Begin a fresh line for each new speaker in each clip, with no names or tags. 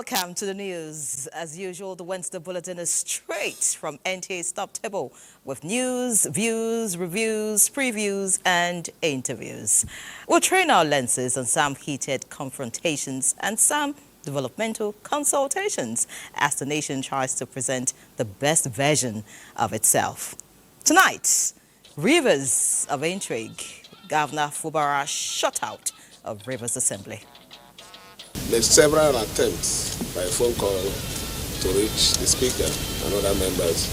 Welcome to the news. As usual, the Wednesday Bulletin is straight from NTA's top table with news, views, reviews, previews, and interviews. We'll train our lenses on some heated confrontations and some developmental consultations as the nation tries to present the best version of itself. Tonight, rivers of intrigue. Governor Fubara shut out of Rivers Assembly.
There's several attempts by phone call to reach the Speaker and other members.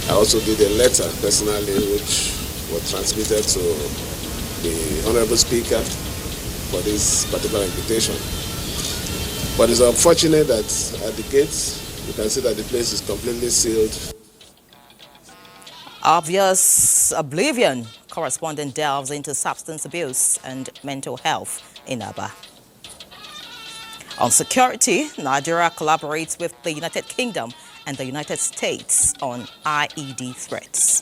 I also did a letter personally which was transmitted to the Honorable Speaker for this particular invitation. But it's unfortunate that at the gates, you can see that the place is completely sealed.
Obvious oblivion. Correspondent delves into substance abuse and mental health in Aba. On security, Nigeria collaborates with the United Kingdom and the United States on IED threats.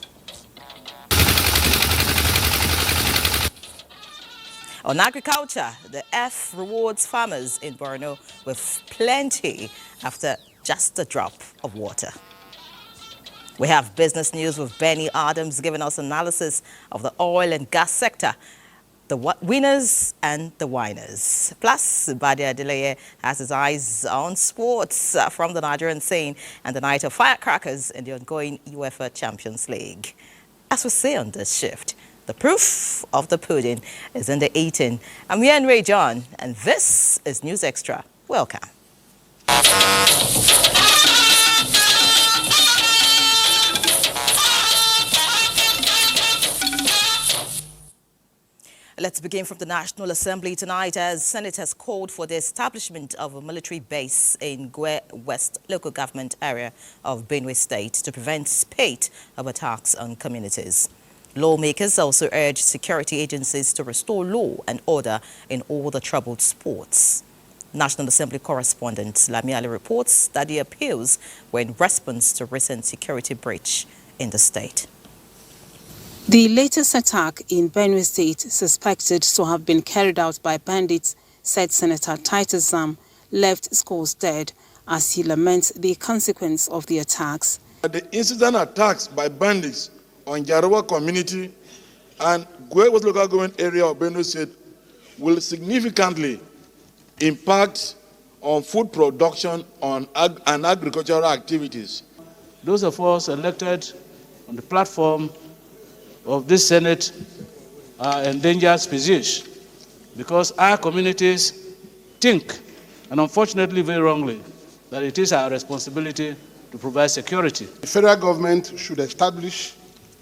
On agriculture, the F rewards farmers in Borno with plenty after just a drop of water. We have business news with Benny Adams giving us analysis of the oil and gas sector, the winners and the whiners. Plus, Badia Adeleye has his eyes on sports from the Nigerian scene and the night of firecrackers in the ongoing UEFA Champions League. As we say on this shift, the proof of the pudding is in the eating. I'm Yan Ray John, and this is News Extra. Welcome. Let's begin from the National Assembly tonight as Senate has called for the establishment of a military base in Gwe West local government area of Benue State to prevent spate of attacks on communities. Lawmakers also urged security agencies to restore law and order in all the troubled spots. National Assembly correspondent Lamiali reports that the appeals were in response to recent security breach in the state.
The latest attack in Benue State, suspected to have been carried out by bandits, said Senator Titus Zam, left scores dead as he laments the consequence of the attacks.
The incident attacks by bandits on Jarawa community and Gwe West local government area of Benue State will significantly impact on food production and agricultural activities.
Those of us elected on the platform of this Senate are endangered species because our communities think, and unfortunately very wrongly, that it is our responsibility to provide security.
The federal government should establish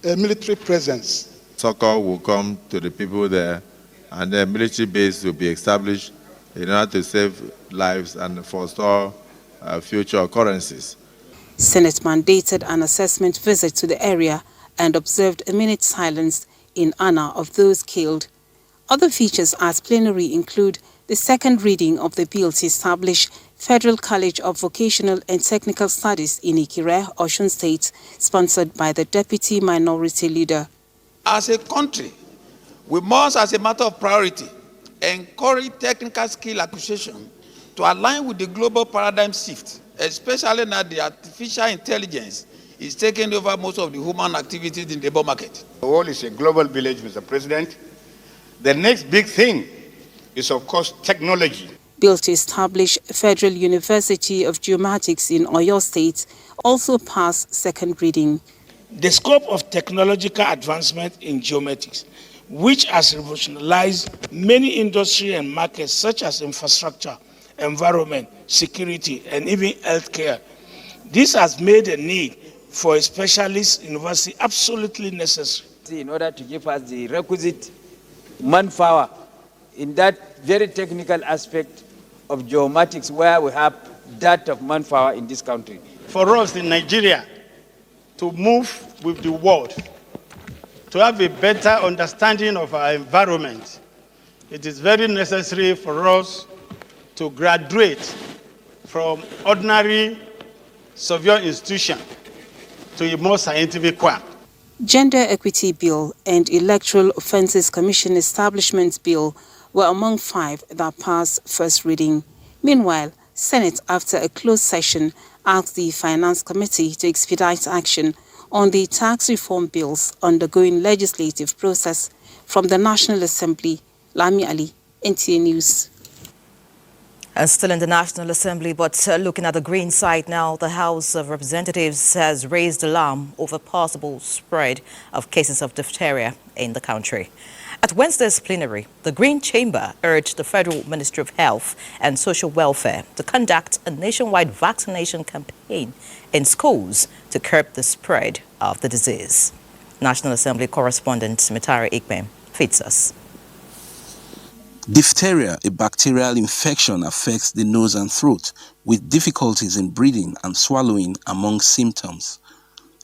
a military presence.
Succor will come to the people there, and a military base will be established in order to save lives and forestall future occurrences.
Senate mandated an assessment visit to the area and observed a minute's silence in honor of those killed. Other features at plenary include the second reading of the bill to establish Federal College of Vocational and Technical Studies in Ikire, Osun State, sponsored by the Deputy Minority Leader.
As a country, we must, as a matter of priority, encourage technical skill acquisition to align with the global paradigm shift, especially now the artificial intelligence is taking over most of the human activities in the labor market.
The world is a global village, Mr. President. The next big thing is, of course, technology.
Bill to establish Federal University of Geomatics in Oyo State also passed second reading.
The scope of technological advancement in geomatics, which has revolutionized many industry and markets such as infrastructure, environment, security, and even healthcare. This has made a need for a specialist university absolutely necessary.
In order to give us the requisite manpower in that very technical aspect of geomatics where we have that of manpower in this country.
For us in Nigeria to move with the world, to have a better understanding of our environment, it is very necessary for us to graduate from ordinary surveyor institution to a more scientific one.
Gender Equity Bill and Electoral Offences Commission Establishment Bill were among 5 that passed first reading. Meanwhile, Senate, after a closed session, asked the Finance Committee to expedite action on the tax reform bills undergoing legislative process. From the National Assembly, Lami Ali, NTA News.
And still in the National Assembly, but looking at the green side now, the House of Representatives has raised alarm over possible spread of cases of diphtheria in the country. At Wednesday's plenary, the Green Chamber urged the Federal Ministry of Health and Social Welfare to conduct a nationwide vaccination campaign in schools to curb the spread of the disease. National Assembly correspondent Mitari Ikbem feeds us.
Diphtheria, a bacterial infection, affects the nose and throat, with difficulties in breathing and swallowing among symptoms.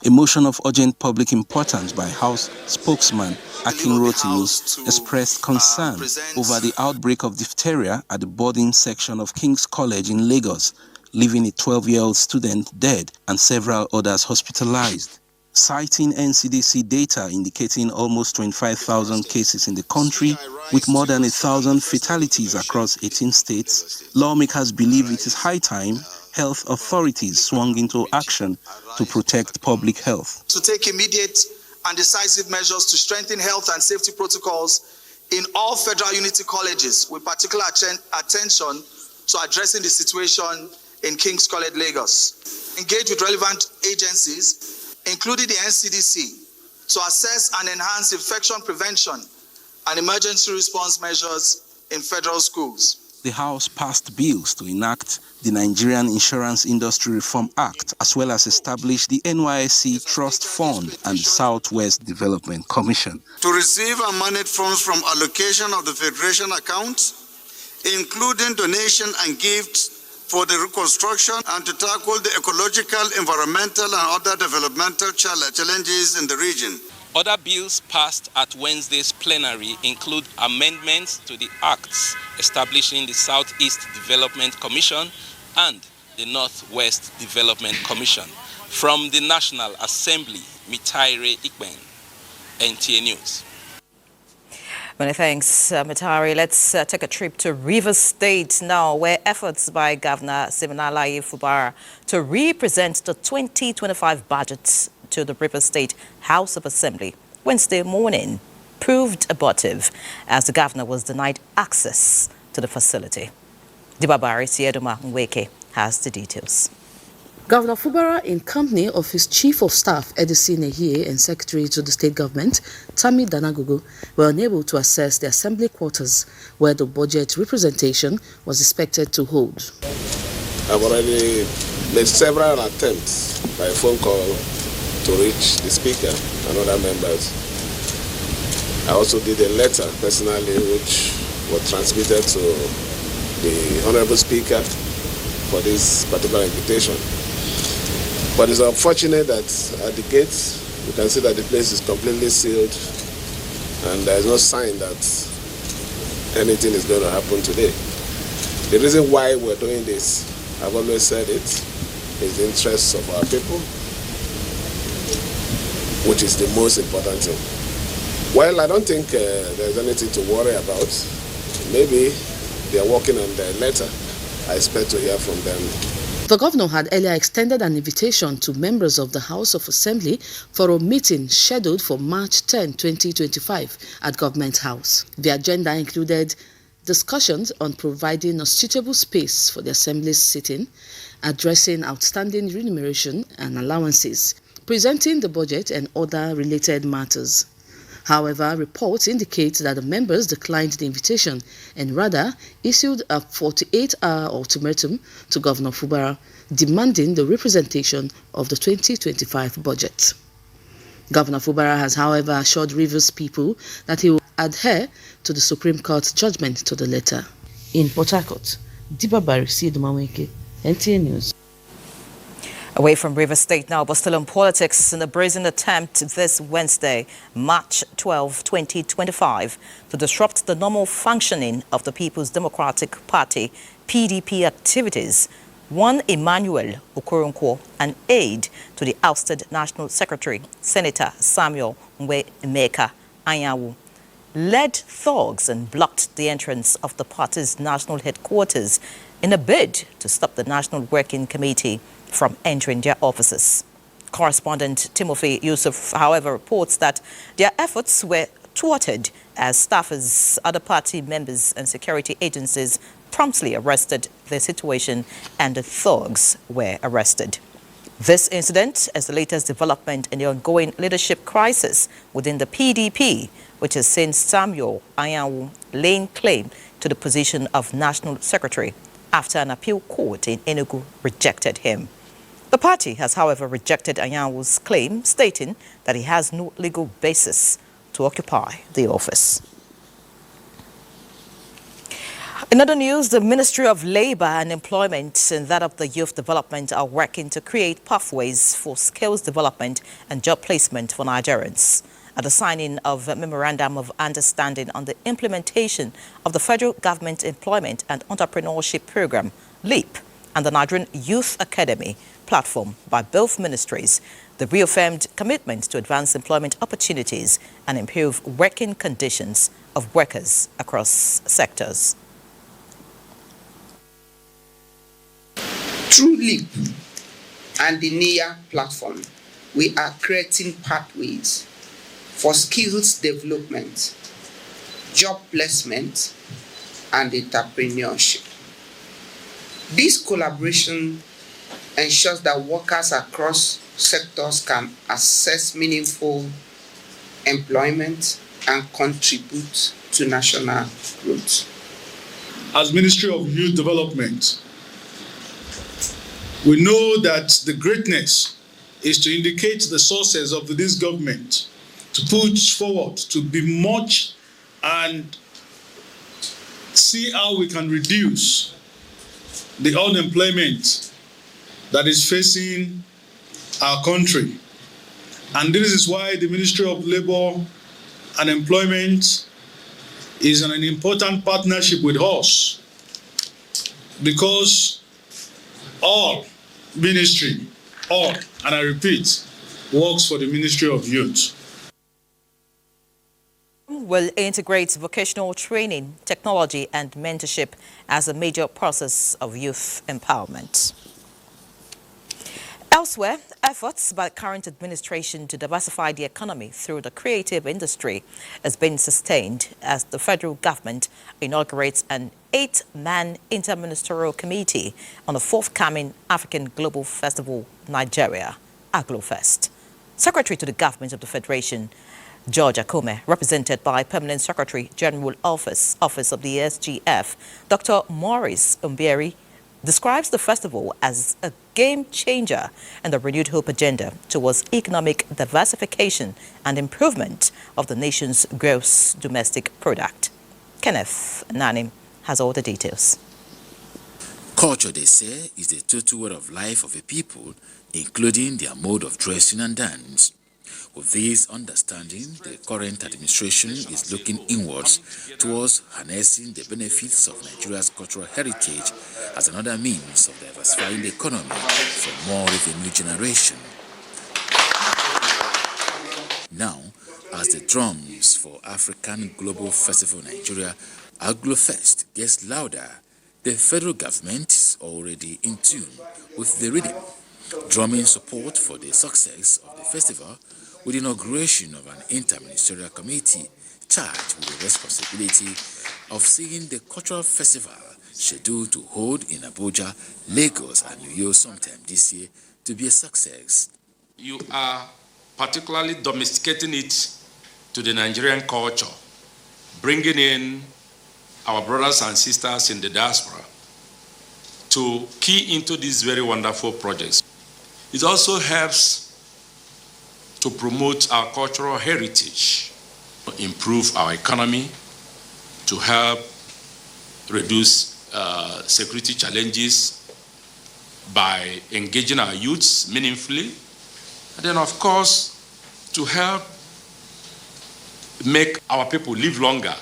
A motion of urgent public importance by House spokesman Akin Rotimi expressed concern over the outbreak of diphtheria at the boarding section of King's College in Lagos, leaving a 12-year-old student dead and several others hospitalized. Citing NCDC data indicating almost 25,000 cases in the country, with more than 1,000 fatalities across 18 states, lawmakers believe it is high time health authorities swung into action to protect public health.
To take immediate and decisive measures to strengthen health and safety protocols in all federal unity colleges, with particular attention to addressing the situation in King's College, Lagos. Engage with relevant agencies, including the NCDC, to assess and enhance infection prevention and emergency response measures in federal schools.
The House passed bills to enact the Nigerian Insurance Industry Reform Act, as well as establish the NYSC Trust Fund and the Southwest Development Commission.
To receive and manage funds from allocation of the Federation accounts, including donation and gifts for the reconstruction, and to tackle the ecological, environmental and other developmental challenges in the region.
Other bills passed at Wednesday's plenary include amendments to the acts establishing the Southeast Development Commission and the Northwest Development Commission. From the National Assembly, Mitari Ikben, NTA News.
Many thanks, Mitari. Let's take a trip to Rivers State now, where efforts by Governor Siminalayi Fubara to represent the 2025 budget to the Rivers State House of Assembly Wednesday morning proved abortive as the governor was denied access to the facility. Dibabari Sieduma Nweke has the details.
Governor Fubara, in company of his Chief of Staff, Edison Ehie, and Secretary to the State Government, Tammy Danagogo, were unable to access the Assembly quarters where the budget representation was expected to hold.
I've already made several attempts by phone call to reach the Speaker and other members. I also did a letter personally which was transmitted to the Honorable Speaker for this particular invitation. But it's unfortunate that at the gates, you can see that the place is completely sealed and there is no sign that anything is going to happen today. The reason why we're doing this, I've always said it, is the interests of our people, which is the most important thing. Well, I don't think there's anything to worry about. Maybe they are working on their letter. I expect to hear from them.
The governor had earlier extended an invitation to members of the House of Assembly for a meeting scheduled for March 10, 2025 at Government House. The agenda included discussions on providing a suitable space for the Assembly's sitting, addressing outstanding remuneration and allowances, presenting the budget and other related matters. However, reports indicate that the members declined the invitation and rather issued a 48-hour ultimatum to Governor Fubara demanding the representation of the 2025 budget. Governor Fubara has, however, assured Rivers people that he will adhere to the Supreme Court's judgment to the letter. In Port Harcourt, Dibabari Sieduma, NTA News.
Away from Rivers State now, but still in politics, in a brazen attempt this Wednesday, March 12, 2025, to disrupt the normal functioning of the People's Democratic Party, PDP activities, one Emmanuel Okoronkwo, an aide to the ousted National Secretary, Senator Samuel Emeka Anyanwu, led thugs and blocked the entrance of the party's national headquarters in a bid to stop the National Working Committee from entering their offices. Correspondent Timothy Yusuf, however, reports that their efforts were thwarted as staffers, other party members and security agencies promptly arrested the situation and the thugs were arrested. This incident is the latest development in the ongoing leadership crisis within the PDP, which has seen Samuel Anyanwu laying claim to the position of National Secretary after an appeal court in Enugu rejected him. The party has, however, rejected Anyanwu's claim, stating that he has no legal basis to occupy the office. In other news, the Ministry of Labour and Employment and that of the Youth Development are working to create pathways for skills development and job placement for Nigerians. At the signing of a Memorandum of Understanding on the implementation of the Federal Government Employment and Entrepreneurship Program, LEAP, and the Nigerian Youth Academy platform by both ministries, they reaffirmed commitment to advance employment opportunities and improve working conditions of workers across sectors.
Through LEAP and the NTA platform, we are creating pathways for skills development, job placement, and entrepreneurship. This collaboration ensures that workers across sectors can access meaningful employment and contribute to national growth.
As Ministry of Youth Development, we know that the greatness is to indicate the sources of this government, to push forward, to be much and see how we can reduce the unemployment that is facing our country. And this is why the Ministry of Labour and Employment is an important partnership with us, because all ministry, and I repeat, works for the Ministry of Youth.
Will integrate vocational training, technology and mentorship as a major process of youth empowerment. Elsewhere, efforts by the current administration to diversify the economy through the creative industry has been sustained as the federal government inaugurates an 8-man interministerial committee on the forthcoming African Global Festival, Nigeria, AgloFest. Secretary to the government of the Federation, George Akome, represented by Permanent Secretary General Office of the SGF, Dr. Maurice Umbieri, describes the festival as a game changer and the renewed hope agenda towards economic diversification and improvement of the nation's gross domestic product. Kenneth Nanim has all the details.
Culture, they say, is the total way of life of a people, including their mode of dressing and dance. With this understanding, the current administration is looking inwards towards harnessing the benefits of Nigeria's cultural heritage as another means of diversifying the economy for more revenue generation. Now, as the drums for African Global Festival Nigeria AgloFest gets louder, the federal government is already in tune with the rhythm, drumming support for the success of the festival with the inauguration of an interministerial committee charged with the responsibility of seeing the cultural festival scheduled to hold in Abuja, Lagos and New York sometime this year to be a success.
You are particularly domesticating it to the Nigerian culture, bringing in our brothers and sisters in the diaspora to key into these very wonderful projects. It also helps to promote our cultural heritage, improve our economy, to help reduce security challenges by engaging our youths meaningfully, and then of course to help make our people live longer.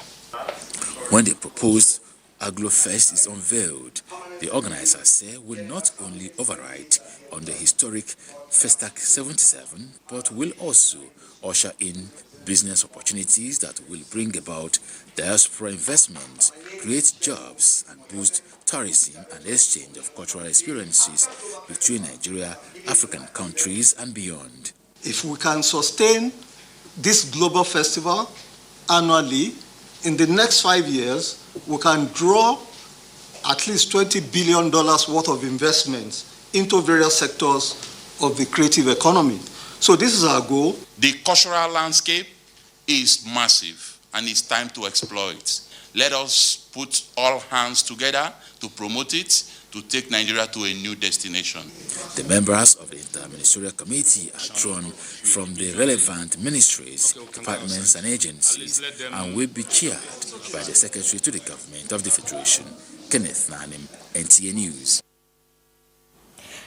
When the proposed AgloFest is unveiled, the organizers say will not only override on the historic Festac 77, but will also usher in business opportunities that will bring about diaspora investment, create jobs and boost tourism and exchange of cultural experiences between Nigeria, African countries, and beyond.
If we can sustain this global festival annually, in the next 5 years, we can draw at least $20 billion worth of investments into various sectors of the creative economy. So this is our goal.
The cultural landscape is massive and it's time to exploit. Let us put all hands together to promote it, to take Nigeria to a new destination.
The members of the Inter-Ministerial Committee are drawn from the relevant ministries, departments and agencies and will be chaired by the Secretary to the Government of the Federation, Kenneth Nanim, NTA News.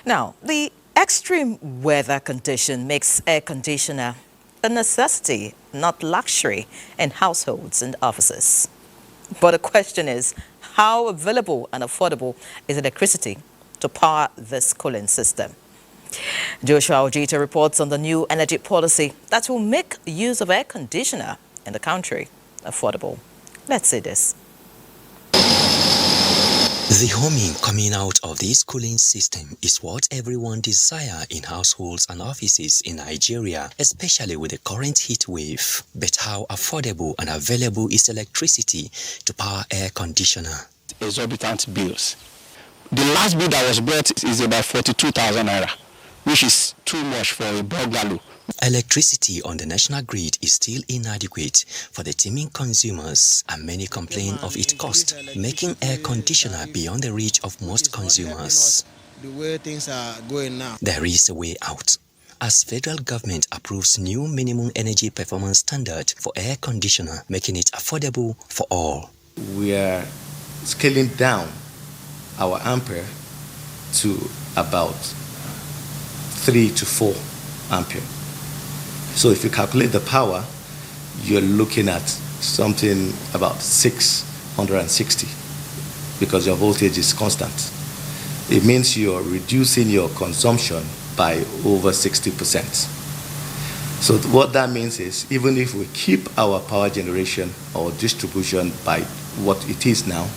Now, the extreme weather condition makes air conditioner a necessity, not luxury, in households and offices. But the question is, how available and affordable is electricity to power this cooling system? Joshua Ojita reports on the new energy policy that will make use of air conditioner in the country affordable. Let's see this.
The humming coming out of this cooling system is what everyone desires in households and offices in Nigeria, especially with the current heat wave. But how affordable and available is electricity to power air conditioner?
Exorbitant bills. The last bill that was brought is about 42,000 naira, which is too much for a bungalow.
Electricity on the national grid is still inadequate for the teeming consumers, and many complain of its cost, making air conditioner beyond the reach of most consumers.
The way things are going now,
there is a way out, as federal government approves new minimum energy performance standard for air conditioner, making it affordable for all.
We are scaling down our ampere to about 3 to 4 ampere. So if you calculate the power, you're looking at something about 660 because your voltage is constant. It means you're reducing your consumption by over 60%. So what that means is, even if we keep our power generation or distribution by what it is now,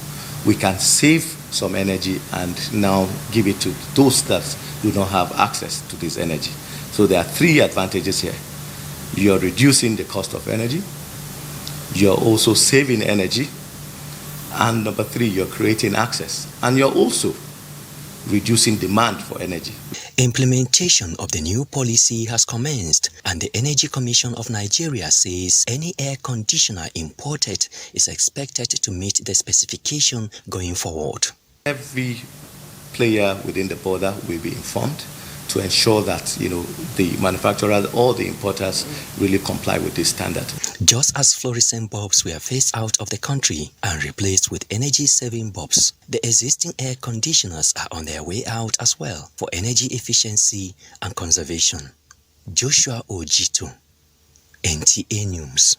we can save some energy and now give it to those that do not have access to this energy. So there are 3 advantages here. You're reducing the cost of energy, you're also saving energy, and number 3, you're creating access, and you're also reducing demand for energy.
Implementation of the new policy has commenced, and the Energy Commission of Nigeria says any air conditioner imported is expected to meet the specification going forward.
Every player within the border will be informed to ensure that, the manufacturers or the importers really comply with this standard.
Just as fluorescent bulbs were phased out of the country and replaced with energy-saving bulbs, the existing air conditioners are on their way out as well for energy efficiency and conservation. Joshua Ojito, NTA News.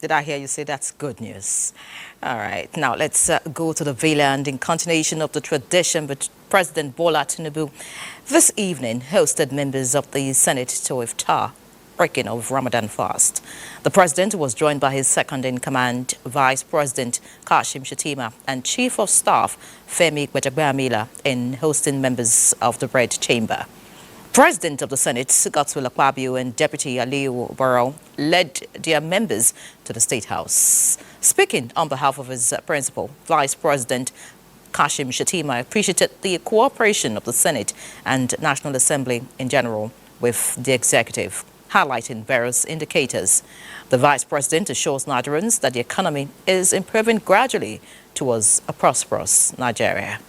Did I hear you say that's good news? All right, now let's go to the Villa, in continuation of the tradition, but President Bola Tinubu this evening hosted members of the Senate to iftar, breaking of Ramadan fast. The president was joined by his second-in-command, Vice President Kashim Shettima, and Chief of Staff Femi Gbajabiamila in hosting members of the Red Chamber. President of the Senate, Godswill Akpabio, and Deputy Aliyu Barrow led their members to the State House. Speaking on behalf of his principal, Vice President Kashim Shettima appreciated the cooperation of the Senate and National Assembly in general with the executive, highlighting various indicators. The Vice President assures Nigerians that the economy is improving gradually towards a prosperous Nigeria.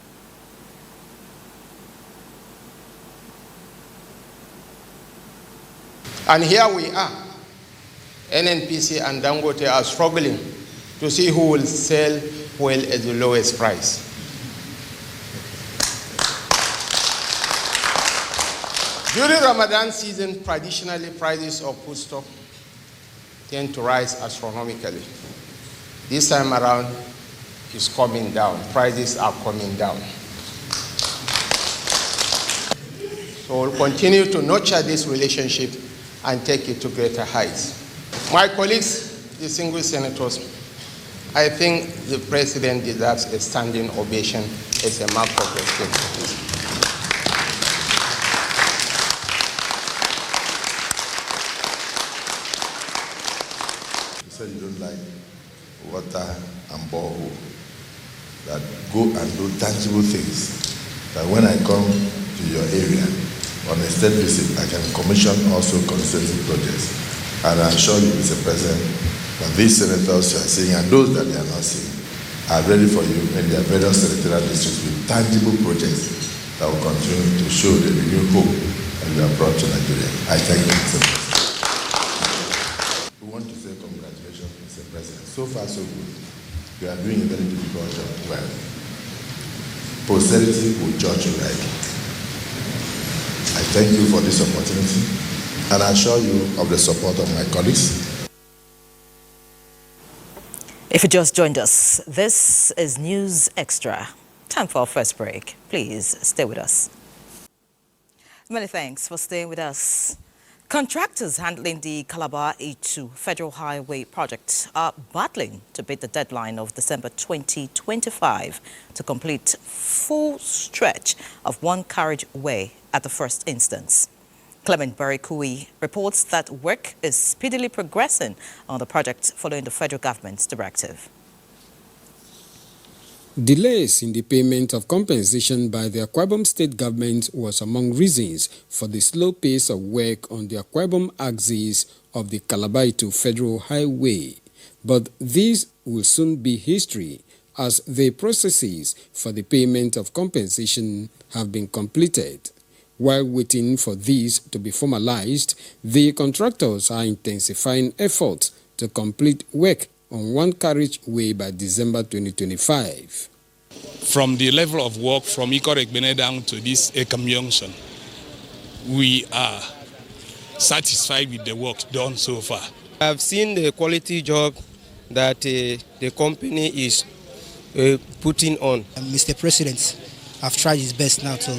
And here we are. NNPC and Dangote are struggling to see who will sell oil at the lowest price. During Ramadan season, traditionally prices of foodstuff tend to rise astronomically. This time around, it's coming down. Prices are coming down. So we'll continue to nurture this relationship and take it to greater heights. My colleagues, distinguished senators, I think the president deserves a standing ovation as a mark of respect.
You said you don't like water and borehole. That go and do tangible things. That when I come to your area on a state visit, I can commission also constituency projects. And I assure you, Mr. President, that these senators you are seeing and those that they are not seeing are ready for you in their various senatorial districts with tangible projects that will continue to show the renewed hope that you have brought to Nigeria. I thank you, Mr. President. We want to say congratulations, Mr. President. So far, so good. You are doing a very difficult job well. Posterity will judge you right. I thank you for this opportunity and I assure you of the support of my colleagues.
If you just joined us, this is News Extra. Time for our first break. Please stay with us. Many thanks for staying with us. Contractors handling the Calabar A2 Federal Highway project are battling to beat the deadline of December 2025 to complete full stretch of one carriageway at the first instance. Clement Barikui reports that work is speedily progressing on the project following the federal government's directive.
Delays in the payment of compensation by the Akwa Ibom state government was among reasons for the slow pace of work on the Akwa Ibom axis of the Calabar to Federal Highway. But this will soon be history as the processes for the payment of compensation have been completed. While waiting for these to be formalized, the contractors are intensifying efforts to complete work on one carriageway by December 2025.
From the level of work from Ikoregbene down to this Ekam Junction, we are satisfied with the work done so far.
I've seen the quality job that the company is putting on.
Mr. President, I've tried his best now to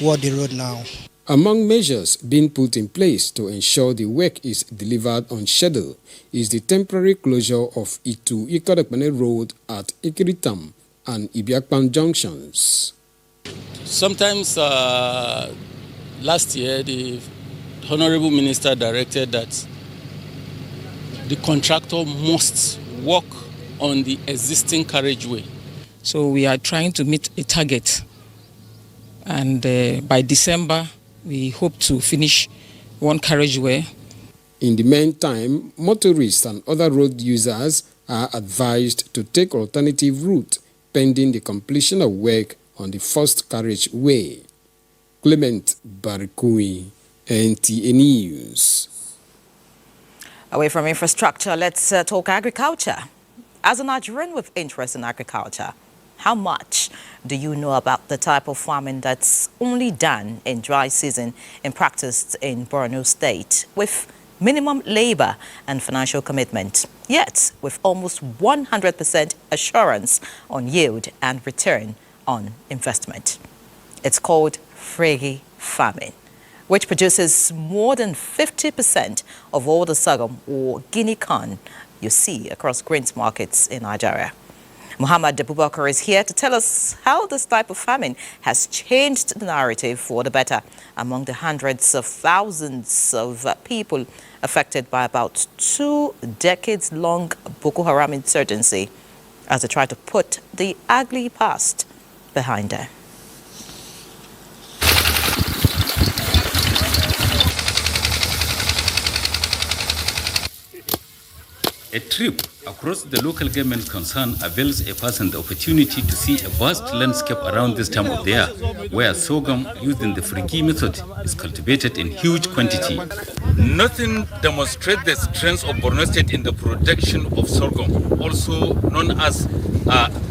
walk the road now.
Among measures being put in place to ensure the work is delivered on schedule is the temporary closure of Itu-Ikorekpene Road at Ikiritam and Ibiakpan junctions.
Sometimes last year, the Honorable Minister directed that the contractor must work on the existing carriageway.
So we are trying to meet a target, and by December, we hope to finish one carriageway.
In the meantime, motorists and other road users are advised to take alternative route pending the completion of work on the first carriageway. Clement Barikui, NTA News.
Away from infrastructure, let's talk agriculture. As a Nigerian with interest in agriculture, how much do you know about the type of farming that's only done in dry season and practiced in Borno State with minimum labor and financial commitment, yet with almost 100% assurance on yield and return on investment? It's called Fregi farming, which produces more than 50% of all the sorghum or guinea corn you see across grains markets in Nigeria. Muhammad Abubakar is here to tell us how this type of farming has changed the narrative for the better among the hundreds of thousands of people affected by about 2 decades-long Boko Haram insurgency as they try to put the ugly past behind them.
A trip across the local government concern avails a person the opportunity to see a vast landscape around this time of the year, where sorghum used in the Fregi method is cultivated in huge quantity. Nothing demonstrates the strength of Borno State in the production of sorghum, also known as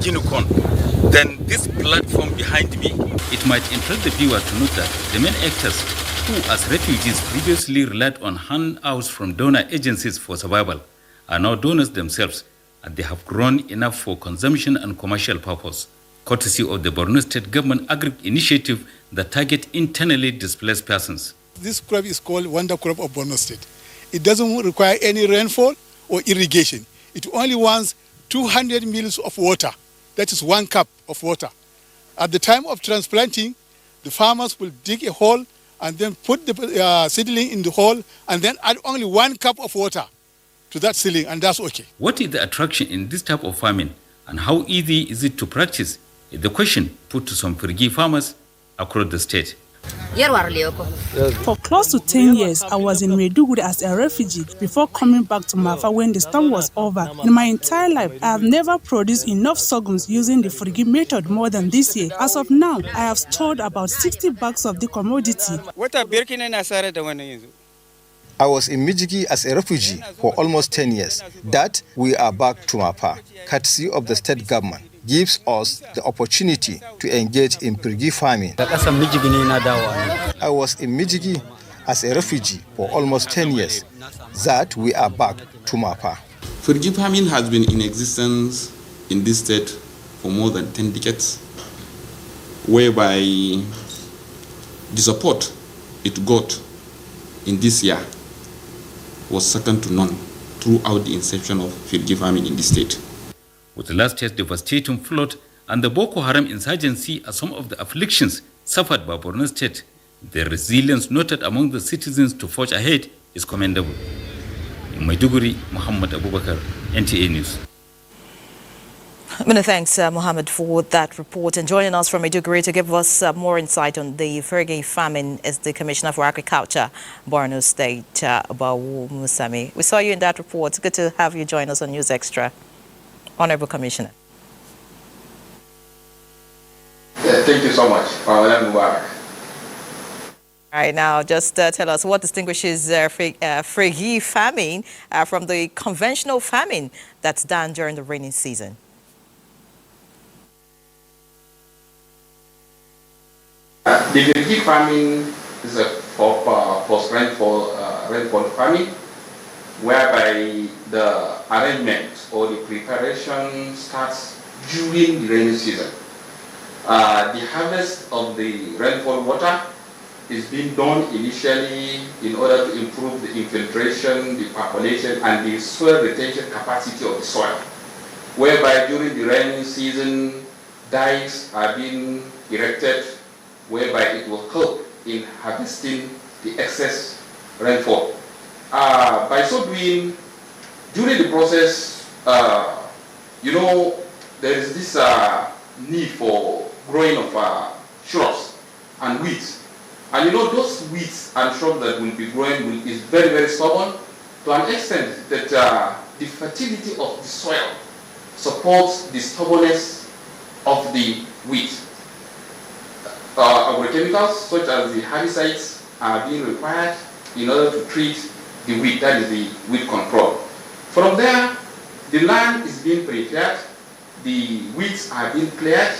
guinea corn, than this platform behind me. It might interest the viewer to note that the main actors who, as refugees, previously relied on handouts from donor agencies for survival, are now donors themselves, and they have grown enough for consumption and commercial purpose, courtesy of the Borno State Government Agri Initiative that target internally displaced persons.
This crop is called Wonder Crop of Borno State. It doesn't require any rainfall or irrigation. It only wants
200 mils of water. That is 1 cup of water. At the time of transplanting, the farmers will dig a hole and then put the seedling in the hole and then add only 1 cup of water to that seedling, and that's okay.
What is the attraction in this type of farming, and how easy is it to practice? Is the question put to some Firigi farmers across the state.
For close to 10 years, I was in Maiduguri as a refugee before coming back to Mafa when the storm was over. In my entire life, I have never produced enough sorghums using the Firigi method more than this year. As of now, I have stored about 60 bags of the commodity.
I was in Mijigi as a refugee for almost 10 years. That we are back to Mapa, courtesy of the state government, gives us the opportunity to engage in Firigi farming. I was in Mijigi as a refugee for almost 10 years. That we are back to Mapa.
Firigi farming has been in existence in this state for more than 10 decades, whereby the support it got in this year was second to none throughout the inception of Firigi farming in the state.
With last year's devastating flood and the Boko Haram insurgency as some of the afflictions suffered by Borno State, the resilience noted among the citizens to forge ahead is commendable. In Maiduguri, Muhammad Abubakar, NTA News.
Many thanks, Mohammed, for that report. And joining us from Maiduguri to give us more insight on the Firigi famine is the Commissioner for Agriculture, Borno State, Abawu Musami. We saw you in that report. Good to have you join us on News Extra. Honorable Commissioner.
Yes, thank you so much.
All right, now just tell us what distinguishes Firigi famine from the conventional famine that's done during the rainy season.
The Firigi farming is a post-rainfall rainfall farming, whereby the arrangement or the preparation starts during the rainy season. The harvest of the rainfall water is being done initially in order to improve the infiltration, the percolation, and the soil retention capacity of the soil, whereby during the rainy season, dikes are being erected, whereby it will help in harvesting the excess rainfall. By so doing, during the process, there is this need for growing of shrubs and weeds. And those weeds and shrubs that will be growing is very, very stubborn to an extent that the fertility of the soil supports the stubbornness of the weeds. Agrochemicals such as the herbicides are being required in order to treat the weed, that is the weed control. From there, the land is being prepared, the weeds are being cleared,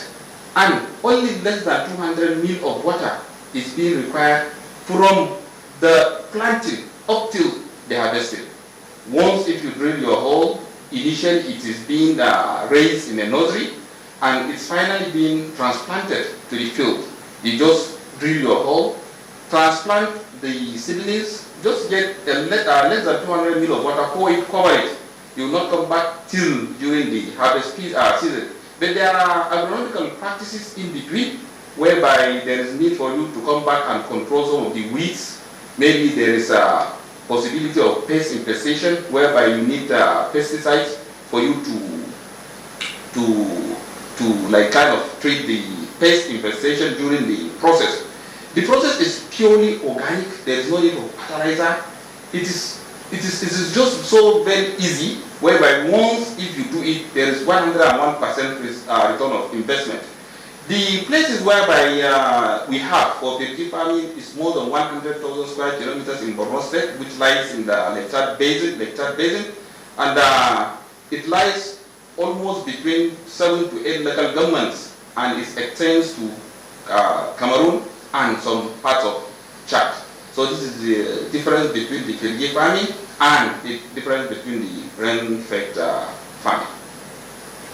and only less than 200 mil of water is being required from the planting up till the harvesting. Once if you drill your hole, initially it is being raised in a nursery, and it's finally being transplanted to the field. You just drill your hole, transplant the seedlings, just get less than 200 mil of water, pour it, cover it. You will not come back till during the harvest season. But there are agronomical practices in between, whereby there is need for you to come back and control some of the weeds. Maybe there is a possibility of pest infestation, whereby you need pesticides for you to like kind of treat the pest infestation during the process. The process is purely organic. There is no need for fertilizer. It is just so very easy, whereby once if you do it, there is 101% return of investment. The places whereby we have for Firigi farming is more than 100,000 square kilometers in Borno State, which lies in the Lake Chad Basin, and it lies almost between 7 to 8 local governments, and it extends to Cameroon and some parts of Chad. So this is the difference between the Firigi farming and the difference between the rain-fed farming.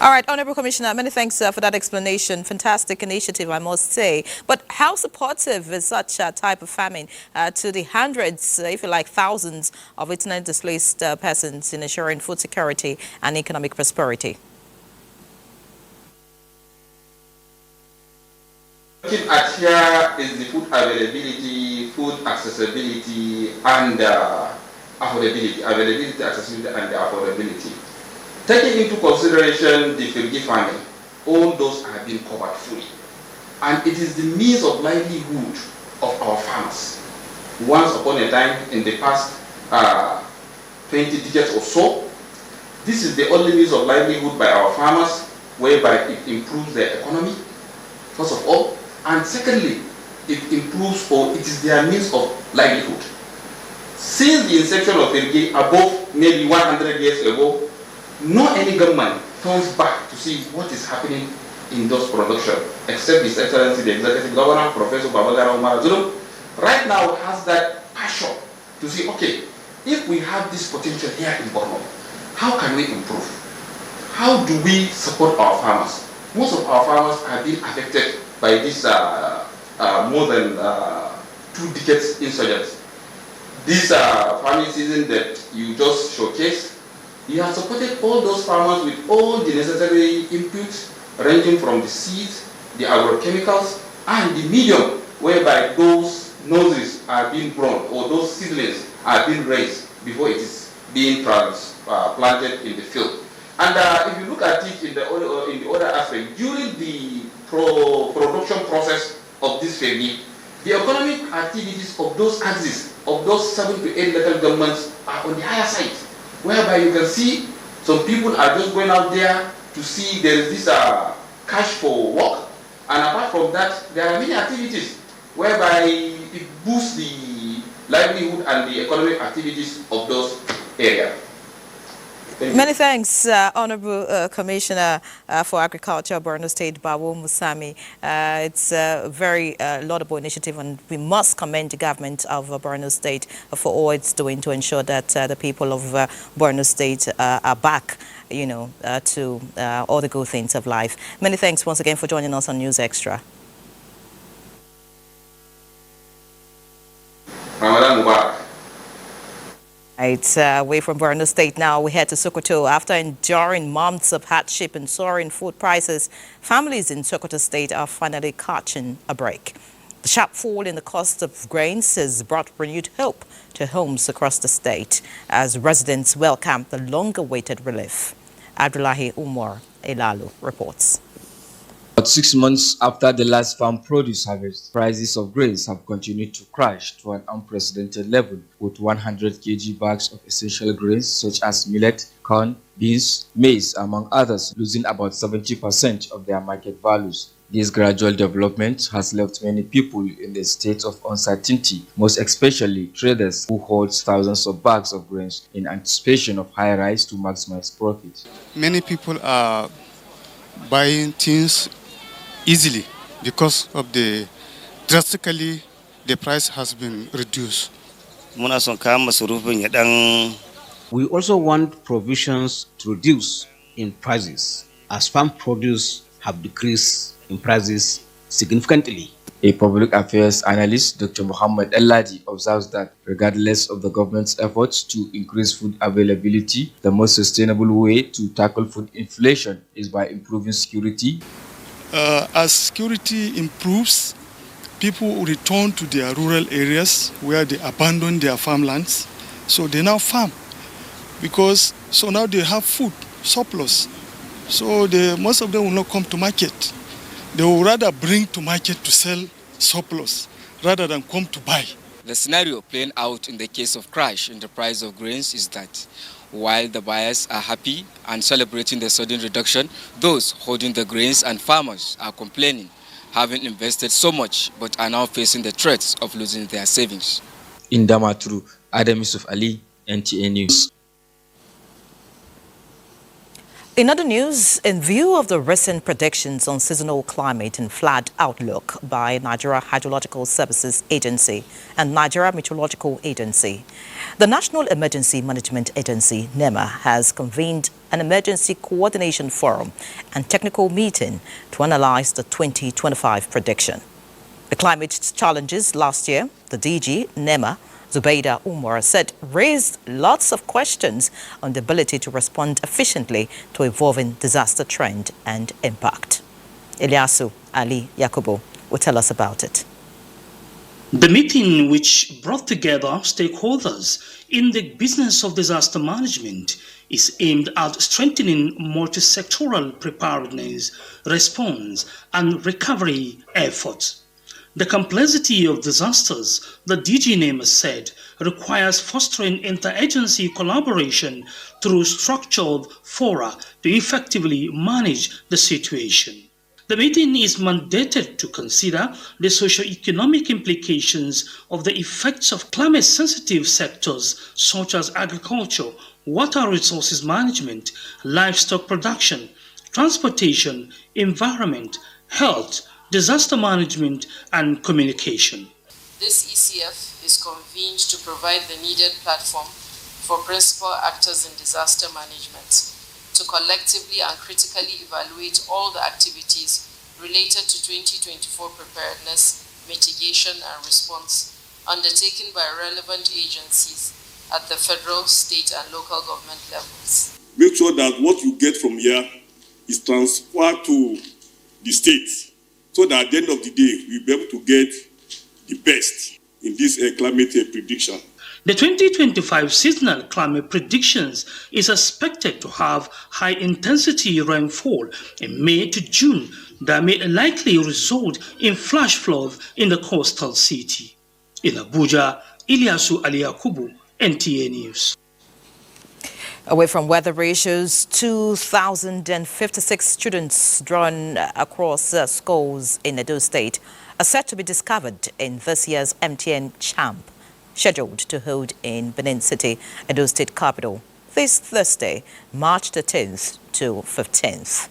All right, Honorable Commissioner, many thanks for that explanation. Fantastic initiative, I must say. But how supportive is such a type of farming to the hundreds, if you like thousands, of internally displaced persons in ensuring food security and economic prosperity?
Looking at here is the food availability, food accessibility, and affordability. Availability, accessibility, and affordability. Taking into consideration the Firgi farming, all those have been covered fully. And it is the means of livelihood of our farmers. Once upon a time, in the past 20 decades or so, this is the only means of livelihood by our farmers, whereby it improves their economy, first of all. And secondly, it improves, or it is their means of livelihood. Since the inception of Firgi, above maybe 100 years ago, no any government turns back to see what is happening in those production, except His Excellency the Executive Governor, Professor Babagara Umar Zulum, right now has that passion to see, okay, if we have this potential here in Borno, how can we improve? How do we support our farmers? Most of our farmers have been affected by this more than 2 decades insurgence. This farming season that you just showcased, you have supported all those farmers with all the necessary inputs, ranging from the seeds, the agrochemicals, and the medium whereby those nurseries are being grown, or those seedlings are being raised before it is being planted in the field. And if you look at it in the other aspect, during the production process of this Firgi, the economic activities of those axes, of those 7 to 8 local governments, are on the higher side, whereby you can see some people are just going out there to see there is this cash for work, and apart from that, there are many activities whereby it boosts the livelihood and the economic activities of those areas.
Many thanks, Honorable Commissioner for Agriculture, Borno State, Bawo Musami. It's a very laudable initiative, and we must commend the government of Borno State for all it's doing to ensure that the people of Borno State are back, to all the good things of life. Many thanks once again for joining us on News Extra.
Ramadan Mubarak.
It's away from Borno State now. We head to Sokoto. After enduring months of hardship and soaring food prices, families in Sokoto State are finally catching a break. The sharp fall in the cost of grains has brought renewed hope to homes across the state as residents welcome the long-awaited relief. Abdullahi Umar Elalu reports.
About 6 months after the last farm produce harvest, prices of grains have continued to crash to an unprecedented level, with 100 kg bags of essential grains such as millet, corn, beans, maize, among others, losing about 70% of their market values. This gradual development has left many people in a state of uncertainty, most especially traders who hold thousands of bags of grains in anticipation of high rise to maximize profit.
Many people are buying things easily because of the price has been reduced.
We also want provisions to reduce in prices as farm produce have decreased in prices significantly.
A public affairs analyst, Dr. Muhammad Elladi, observes that regardless of the government's efforts to increase food availability, the most sustainable way to tackle food inflation is by improving security.
As security improves, people will return to their rural areas where they abandoned their farmlands. So they now farm so now they have food surplus. So most of them will not come to market. They will rather bring to market to sell surplus rather than come to buy.
The scenario playing out in the case of crash in the price of grains is that while the buyers are happy and celebrating the sudden reduction, those holding the grains and farmers are complaining, having invested so much but are now facing the threats of losing their savings.
In Damaturu, Adam Yusuf Ali, NTA News.
In other news, in view of the recent predictions on seasonal climate and flood outlook by Nigeria Hydrological Services Agency and Nigeria Meteorological Agency, the National Emergency Management Agency, NEMA, has convened an emergency coordination forum and technical meeting to analyze the 2025 prediction. The climate challenges last year, the DG, NEMA, Zubaida Umar, said raised lots of questions on the ability to respond efficiently to evolving disaster trend and impact. Ilyasu Ali Yakubu will tell us about it.
The meeting, which brought together stakeholders in the business of disaster management, is aimed at strengthening multi-sectoral preparedness, response, and recovery efforts. The complexity of disasters, the DG name has said, requires fostering interagency collaboration through structured fora to effectively manage the situation. The meeting is mandated to consider the socio-economic implications of the effects of climate-sensitive sectors such as agriculture, water resources management, livestock production, transportation, environment, health, disaster management, and communication.
This ECF is convened to provide the needed platform for principal actors in disaster management to collectively and critically evaluate all the activities related to 2024 preparedness, mitigation, and response undertaken by relevant agencies at the federal, state, and local government levels.
Make sure that what you get from here is transferred to the states, so that at the end of the day, we'll be able to get the best in this climate prediction.
The 2025 seasonal climate predictions is expected to have high-intensity rainfall in May to June that may likely result in flash floods in the coastal city. In Abuja, Ilyasu Ali Yakubu, NTA News.
Away from weather issues, 2,056 students drawn across schools in Edo State are set to be discovered in this year's MTN Champ, scheduled to hold in Benin City, Edo State capital, this Thursday, March the 10th to 15th.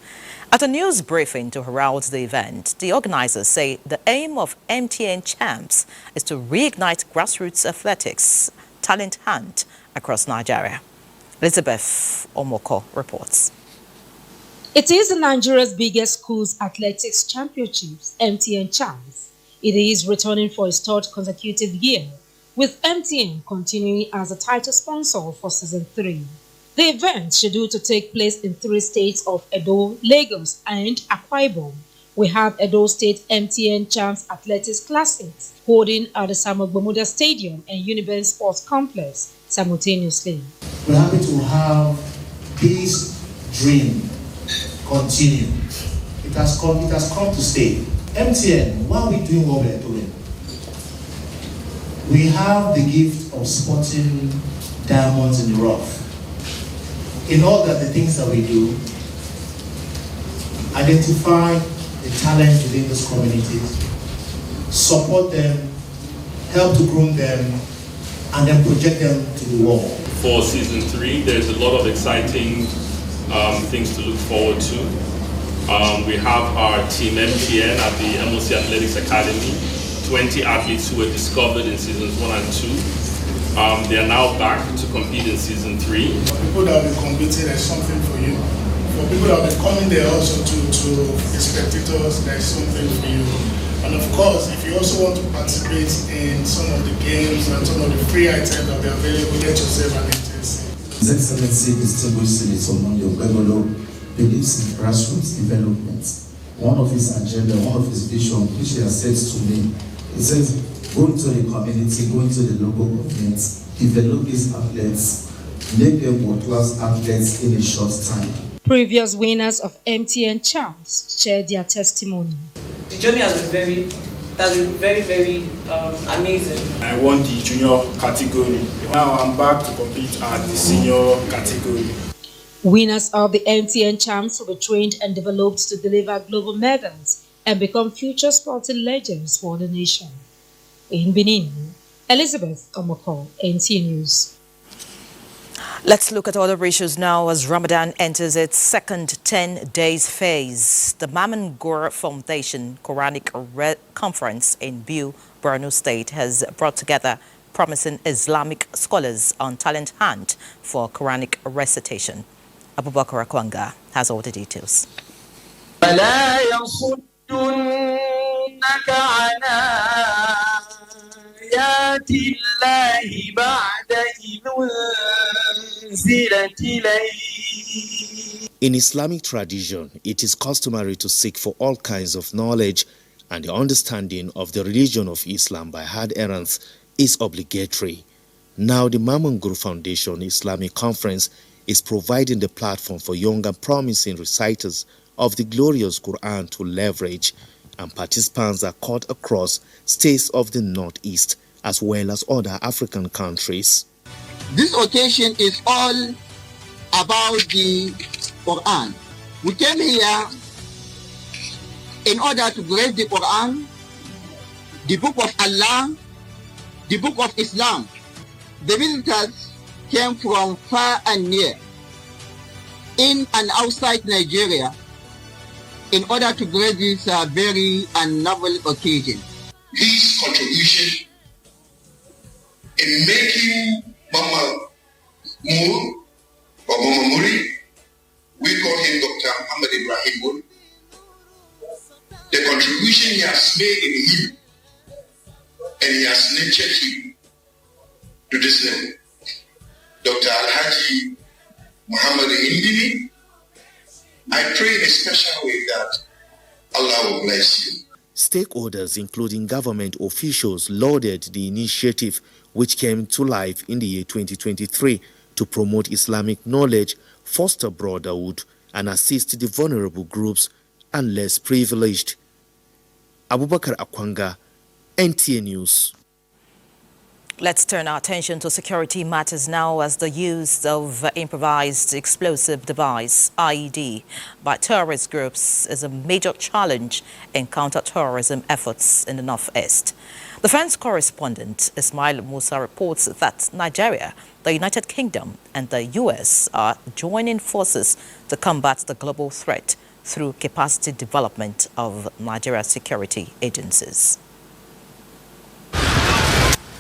At a news briefing to herald the event, the organizers say the aim of MTN Champs is to reignite grassroots athletics talent hunt across Nigeria. Elizabeth Omoko reports.
It is Nigeria's biggest schools athletics championships, MTN Champs. It is returning for its third consecutive year, with MTN continuing as a title sponsor for Season 3. The event, scheduled to take place in 3 states of Edo, Lagos, and Akwa Ibom, we have Edo State MTN Champs Athletics Classics holding at the Samuel Gbomuda Stadium and Uniben Sports Complex simultaneously.
We're happy to have this dream continue. It has come to stay. MTN, why are we doing what we're doing? We have the gift of spotting diamonds in the rough. In all the things that we do, identify the talent within those communities, support them, help to groom them, and then project them to the world.
For Season 3, there's a lot of exciting things to look forward to. We have our team MTN at the MOC Athletics Academy, 20 athletes who were discovered in Seasons 1 and 2. They are now back to compete in Season 3.
For people that have been competing, there's something for you. For people that have been coming there also to the spectators, there's something for you. And of course, if you also want to participate in some of the games and some of the free items that are available, get yourself an NTA.
His Excellency Distinguished Senator Monyo Begolo believes in grassroots development. One of his agenda, one of his vision, which he has said to me, he says, go into the community, go into the local governments, develop these athletes, make them world-class athletes in a short time.
Previous winners of MTN Champs shared their testimony.
The journey has been very amazing.
I won the junior category. Now I'm back to compete at the senior category.
Winners of the MTN Champs will be trained and developed to deliver global medals and become future sporting legends for the nation. In Benin, Elizabeth Omoko, NTA News.
Let's look at other issues now as Ramadan enters its second 10 days phase. The Maman Gur Foundation Quranic Conference in Biu, Borno State has brought together promising Islamic scholars on talent hunt for Quranic recitation. Abubakar Akwanga has all the details.
In Islamic tradition, it is customary to seek for all kinds of knowledge, and the understanding of the religion of Islam by adherents is obligatory. Now, the Mamun Guru Foundation Islamic Conference is providing the platform for young and promising reciters of the glorious Quran to leverage, and participants are cut across states of the Northeast as well as other African countries.
This occasion is all about the Quran. We came here in order to grace the Quran, the book of Allah, the book of Islam. The visitors came from far and near, in and outside Nigeria, in order to grace this very and novel occasion.
His contribution in making Mama Moore or Mama Muri, we call him Dr. Muhammad Ibrahim Moore, the contribution he has made in him, and he has nurtured him to this level. Dr. Alhaji Muhammad Indini, I pray in a special way that Allah will bless you.
Stakeholders, including government officials, lauded the initiative, which came to life in the year 2023 to promote Islamic knowledge, foster brotherhood, and assist the vulnerable groups and less privileged. Abubakar Akwanga, NTA News.
Let's turn our attention to security matters now, as the use of improvised explosive device, IED, by terrorist groups is a major challenge in counter-terrorism efforts in the Northeast. Defense correspondent Ismail Musa reports that Nigeria, the United Kingdom, and the U.S. are joining forces to combat the global threat through capacity development of Nigeria's security agencies.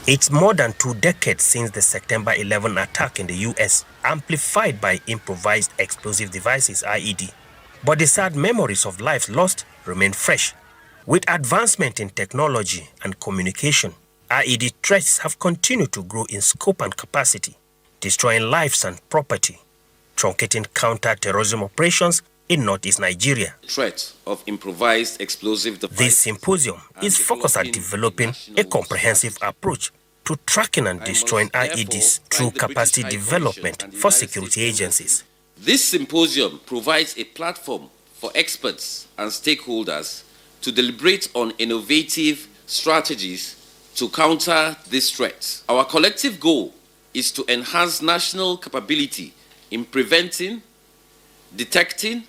It's more than 2 decades since the September 11 attack in the U.S., amplified by improvised explosive devices, IED. But the sad memories of lives lost remain fresh. With advancement in technology and communication, IED threats have continued to grow in scope and capacity, destroying lives and property, truncating counter-terrorism operations in northeast Nigeria.
Threat of improvised explosive devices.
This symposium is focused on developing a comprehensive approach to tracking and destroying IEDs through capacity development for security agencies.
This symposium provides a platform for experts and stakeholders to deliberate on innovative strategies to counter this threat. Our collective goal is to enhance national capability in preventing, detecting,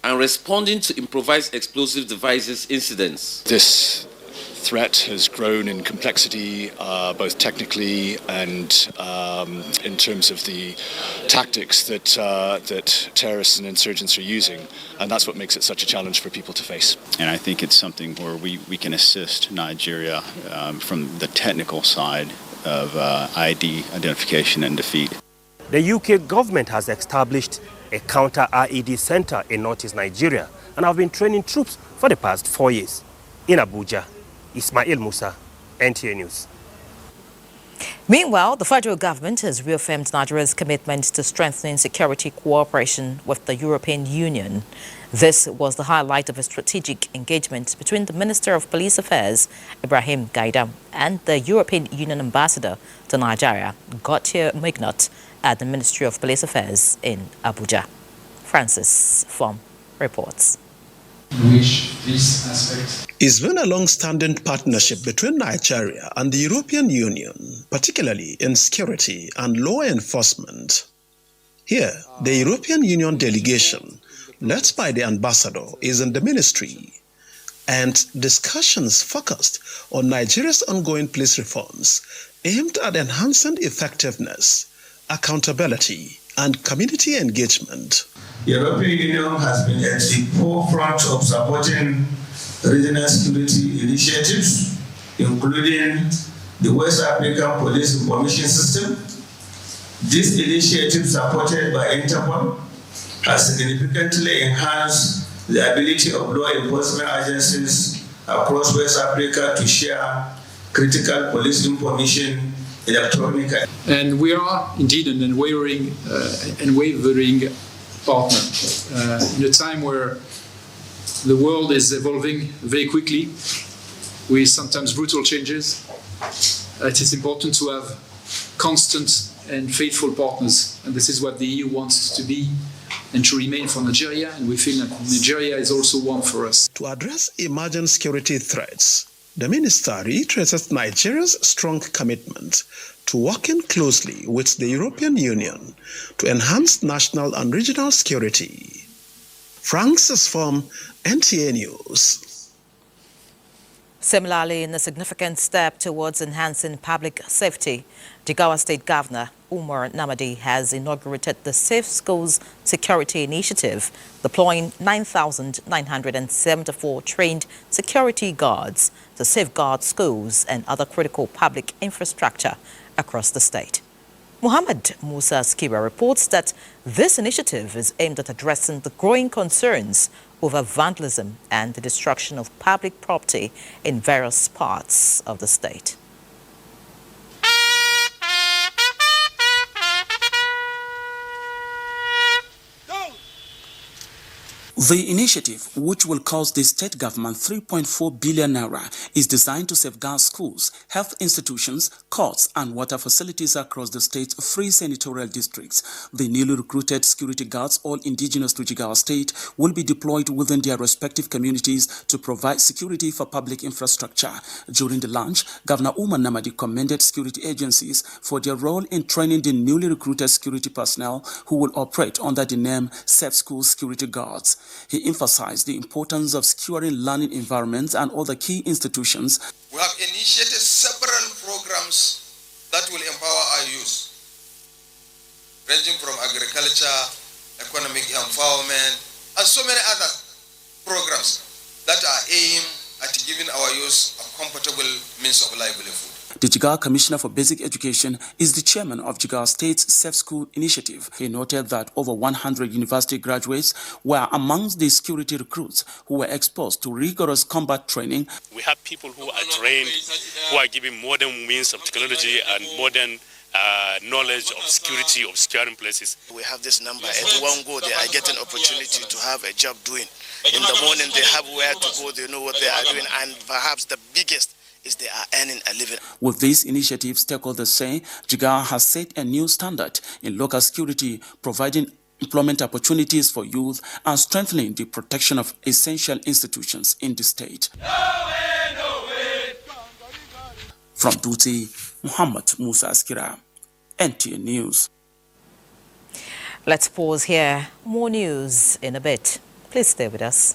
and responding to improvised explosive devices incidents.
This threat has grown in complexity, both technically and in terms of the tactics that terrorists and insurgents are using, and that's what makes it such a challenge for people to face.
And I think it's something where we can assist Nigeria from the technical side of ID identification and defeat.
The UK government has established a counter-IED center in northeast Nigeria and have been training troops for the past 4 years. In Abuja, Ismail Musa, NTA News.
Meanwhile, the federal government has reaffirmed Nigeria's commitment to strengthening security cooperation with the European Union. This was the highlight of a strategic engagement between the Minister of Police Affairs, Ibrahim Gaidam, and the European Union Ambassador to Nigeria, Gautier Mignot, at the Ministry of Police Affairs in Abuja. Francis Fom reports.
Which this aspect.
It's been a long-standing partnership between Nigeria and the European Union, particularly in security and law enforcement. Here, the European Union delegation, led by the ambassador, is in the ministry, and discussions focused on Nigeria's ongoing police reforms aimed at enhancing effectiveness, accountability, and community engagement.
The European Union has been at the forefront of supporting regional security initiatives, including the West African Police Information System. This initiative, supported by Interpol, has significantly enhanced the ability of law enforcement agencies across West Africa to share critical police information electronically.
And we are indeed an unwavering partner in a time where the world is evolving very quickly with sometimes brutal changes. It is important to have constant and faithful partners, and this is what the EU wants to be and to remain for Nigeria, and we feel that Nigeria is also one for us.
To address emerging security threats, the minister reiterated Nigeria's strong commitment to working closely with the European Union to enhance national and regional security. Francis from NTA News.
Similarly, in a significant step towards enhancing public safety, Jigawa State Governor Umar Namadi has inaugurated the Safe Schools Security Initiative, deploying 9,974 trained security guards to safeguard schools and other critical public infrastructure across the state. Muhammad Musa Skira reports that this initiative is aimed at addressing the growing concerns over vandalism and the destruction of public property in various parts of the state.
The initiative, which will cost the state government 3.4 billion naira, is designed to safeguard schools, health institutions, courts, and water facilities across the state's 3 senatorial districts. The newly recruited security guards, all indigenous to Jigawa State, will be deployed within their respective communities to provide security for public infrastructure. During the launch, Governor Umar Namadi commended security agencies for their role in training the newly recruited security personnel who will operate under the name Safe School Security Guards. He emphasized the importance of securing learning environments and other key institutions.
We have initiated several programs that will empower our youth, ranging from agriculture, economic empowerment, and so many other programs that are aimed at giving our youth a comfortable means of livelihood.
The Jigawa Commissioner for Basic Education is the chairman of Jigawa State's Safe School Initiative. He noted that over 100 university graduates were amongst the security recruits who were exposed to rigorous combat training.
We have people who are trained, who are given modern means of technology and modern knowledge of security, of securing places.
We have this number. At one go, they are getting opportunity to have a job doing. In the morning, they have where to go, they know what they are doing, and perhaps the biggest is they are earning a living.
With this initiative, stakeholders say Jigawa has set a new standard in local security, providing employment opportunities for youth and strengthening the protection of essential institutions in the state. From Duty, Muhammad Musa Askira, NTA News.
Let's pause here. More news in a bit. Please stay with us.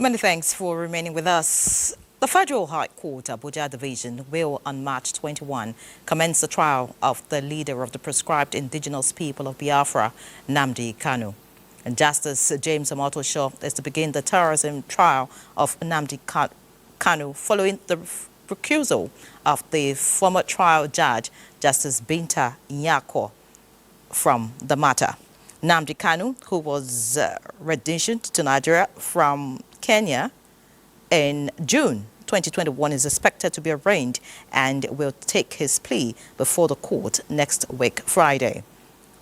Many thanks for remaining with us. The Federal High Court, Abuja Division, will on March 21 commence the trial of the leader of the proscribed indigenous people of Biafra, Nnamdi Kanu. And Justice James Omotosho is to begin the terrorism trial of Nnamdi Kanu following the recusal of the former trial judge, Justice Binta Nyako, from the matter. Nnamdi Kanu, who was renditioned to Nigeria from Kenya in June 2021, is expected to be arraigned and will take his plea before the court next week, Friday.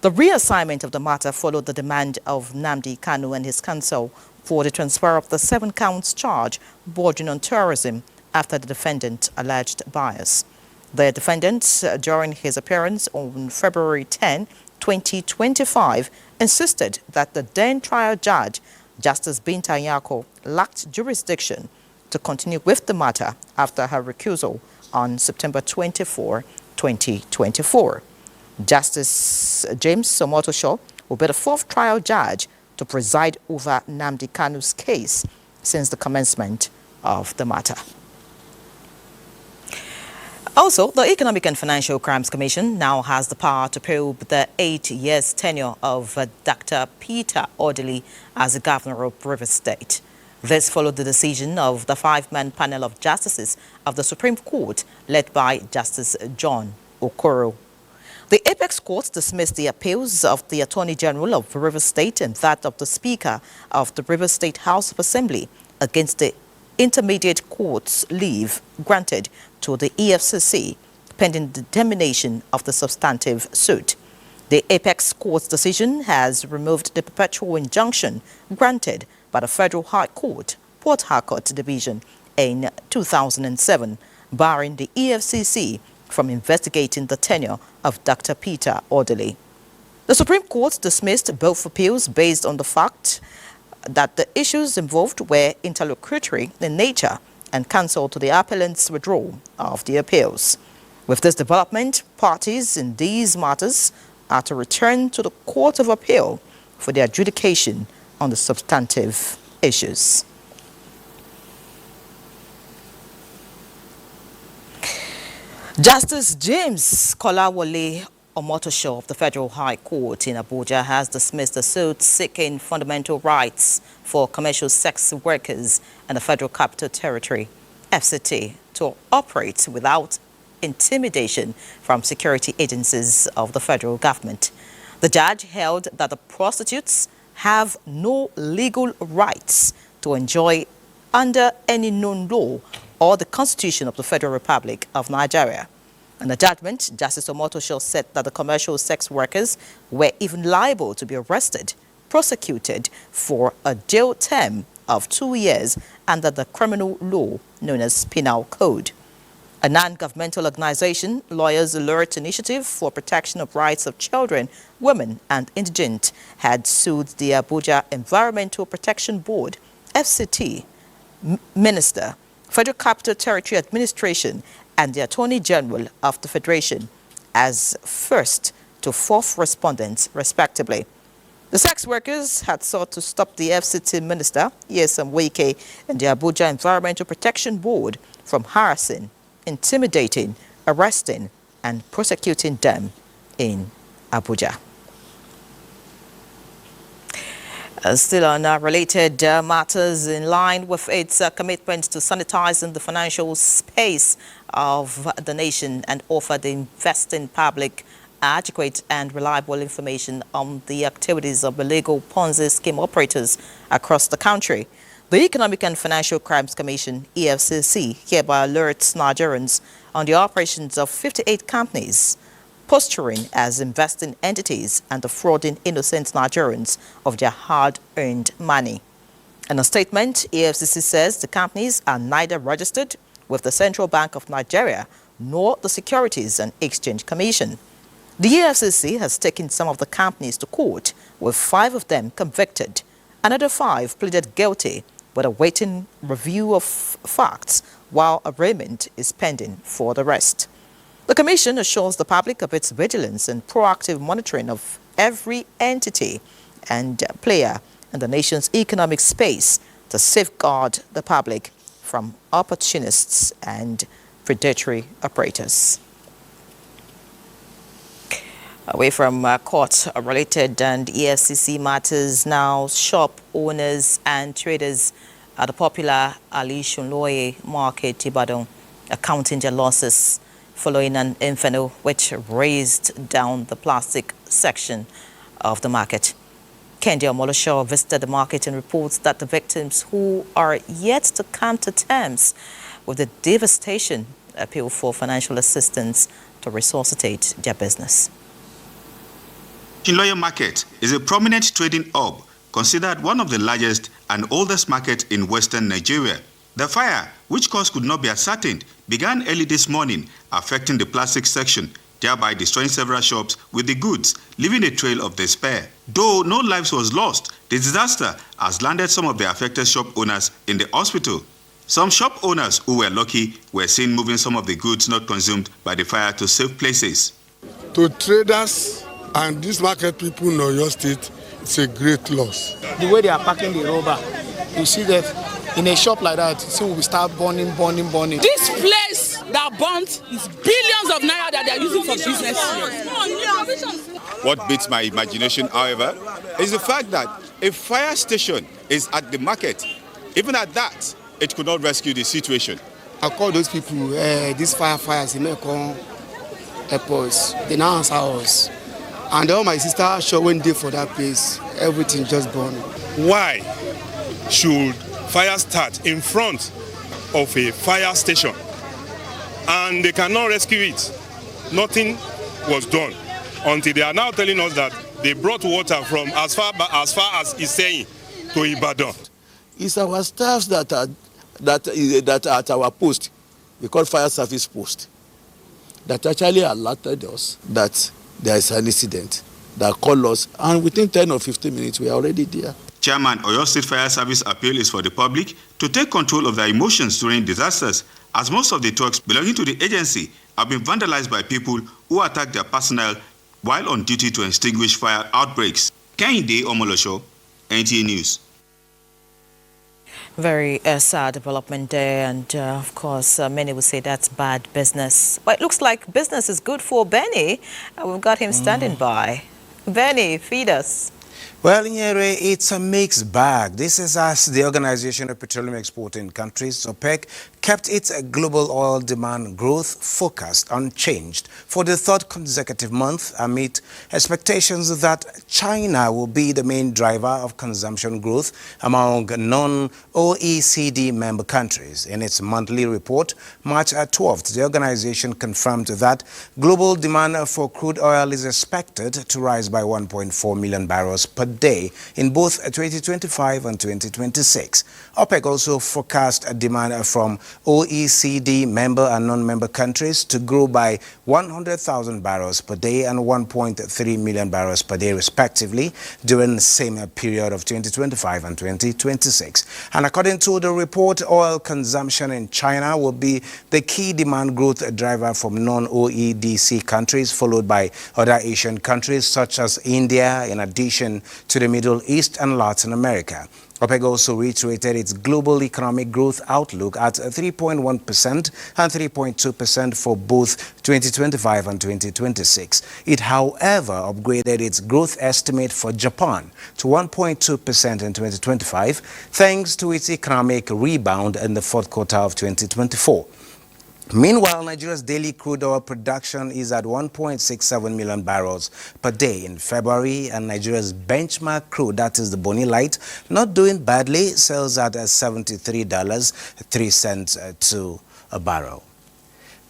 The reassignment of the matter followed the demand of Nnamdi Kanu and his counsel for the transfer of the 7 counts charge bordering on terrorism after the defendant alleged bias. The defendant, during his appearance on February 10, 2025, insisted that the then trial judge, Justice Binta Nyako, lacked jurisdiction to continue with the matter after her recusal on September 24, 2024. Justice James Omotosho will be the 4th trial judge to preside over Nnamdi Kanu's case since the commencement of the matter. Also, the Economic and Financial Crimes Commission now has the power to probe the 8 years tenure of Dr. Peter Odili as the governor of Rivers State. This followed the decision of the 5-man panel of justices of the Supreme Court led by Justice John Okoro. The Apex Court dismissed the appeals of the Attorney General of Rivers State and that of the Speaker of the Rivers State House of Assembly against the Intermediate Court's leave granted to the EFCC pending determination of the substantive suit. The Apex Court's decision has removed the perpetual injunction granted by the Federal High Court, Port Harcourt Division, in 2007, barring the EFCC from investigating the tenure of Dr. Peter Orderly. The Supreme Court dismissed both appeals based on the fact that the issues involved were interlocutory in nature and cancelled the appellant's withdrawal of the appeals. With this development, parties in these matters are to return to the Court of Appeal for their adjudication on the substantive issues. Justice James Kolawole Omotosho of the Federal High Court in Abuja has dismissed the suit seeking fundamental rights for commercial sex workers in the Federal Capital Territory, FCT, to operate without intimidation from security agencies of the federal government. The judge held that the prostitutes have no legal rights to enjoy under any known law or the Constitution of the Federal Republic of Nigeria. In the judgment, Justice Omotosho said that the commercial sex workers were even liable to be arrested, prosecuted for a jail term of 2 years under the criminal law known as Penal Code. A non-governmental organization, Lawyers Alert Initiative for Protection of Rights of Children, Women and Indigent, had sued the Abuja Environmental Protection Board, FCT, Minister, Federal Capital Territory Administration, and the Attorney General of the Federation as first to fourth respondents, respectively. The sex workers had sought to stop the FCT Minister, Yesam Wike, and the Abuja Environmental Protection Board from harassing, intimidating, arresting, and prosecuting them in Abuja. Still on related matters, in line with its commitment to sanitizing the financial space of the nation and offer the investing public adequate and reliable information on the activities of illegal Ponzi scheme operators across the country, the Economic and Financial Crimes Commission, EFCC, hereby alerts Nigerians on the operations of 58 companies posturing as investing entities and defrauding innocent Nigerians of their hard-earned money. In a statement, EFCC says the companies are neither registered with the Central Bank of Nigeria nor the Securities and Exchange Commission. The EFCC has taken some of the companies to court, with 5 of them convicted. Another 5 pleaded guilty, but awaiting review of facts, while arraignment is pending for the rest. The Commission assures the public of its vigilance and proactive monitoring of every entity and player in the nation's economic space to safeguard the public from opportunists and predatory operators. Away from court-related and EFCC matters now, shop owners and traders at the popular Ali Shunloye Market, Ibadan, accounting their losses following an inferno which razed down the plastic section of the market. Kendi Omolosho visited the market and reports that the victims, who are yet to come to terms with the devastation, appeal for financial assistance to resuscitate their business.
Shunloye Market is a prominent trading hub, considered one of the largest and oldest markets in western Nigeria. The fire, which cause could not be ascertained, began early this morning, affecting the plastic section, thereby destroying several shops with the goods, leaving a trail of despair. Though no lives was lost, the disaster has landed some of the affected shop owners in the hospital. Some shop owners who were lucky were seen moving some of the goods not consumed by the fire to safe places.
To traders and these market people in Oyo State, it's a great loss.
The way they are packing the rubber, you see that in a shop like that, so we start burning.
This place that burnt is billions of naira that they are using for business.
What beats my imagination, however, is the fact that a fire station is at the market. Even at that, it could not rescue the situation.
I call those people, these firefighters, help us. They now answer us. And all my sisters sure went there for that place. Everything just burned.
Why should fire start in front of a fire station and they cannot rescue it? Nothing was done until they are now telling us that they brought water from as far as Iseyin to Ibadan.
It's our staffs that are at our post, we call fire service post, that actually alerted us that there is an incident, that called us, and within 10 or 15 minutes we are already there.
Chairman Oyo State Fire Service appeal is for the public to take control of their emotions during disasters, as most of the trucks belonging to the agency have been vandalized by people who attack their personnel while on duty to extinguish fire outbreaks. Kehinde Omolosho, NTA News.
Very sad development there, and of course many would say that's bad business. But it looks like business is good for Benny. We've got him standing by. Benny, feed us.
Well, Nyere, it's a mixed bag. This is as the Organization of Petroleum Exporting Countries, OPEC, kept its global oil demand growth forecast unchanged for the third consecutive month amid expectations that China will be the main driver of consumption growth among non-OECD member countries. In its monthly report, March 12th, the organization confirmed that global demand for crude oil is expected to rise by 1.4 million barrels per day in both 2025 and 2026. OPEC also forecast a demand from OECD member and non-member countries to grow by 100,000 barrels per day and 1.3 million barrels per day respectively during the same period of 2025 and 2026. And according to the report, oil consumption in China will be the key demand growth driver from non-OECD countries, followed by other Asian countries such as India, in addition to the Middle East and Latin America. OPEC also reiterated its global economic growth outlook at 3.1% and 3.2% for both 2025 and 2026. It, however, upgraded its growth estimate for Japan to 1.2% in 2025, thanks to its economic rebound in the fourth quarter of 2024. Meanwhile, Nigeria's daily crude oil production is at 1.67 million barrels per day in February, and Nigeria's benchmark crude, that is the Bonny Light, not doing badly, sells at $73.03 to a barrel.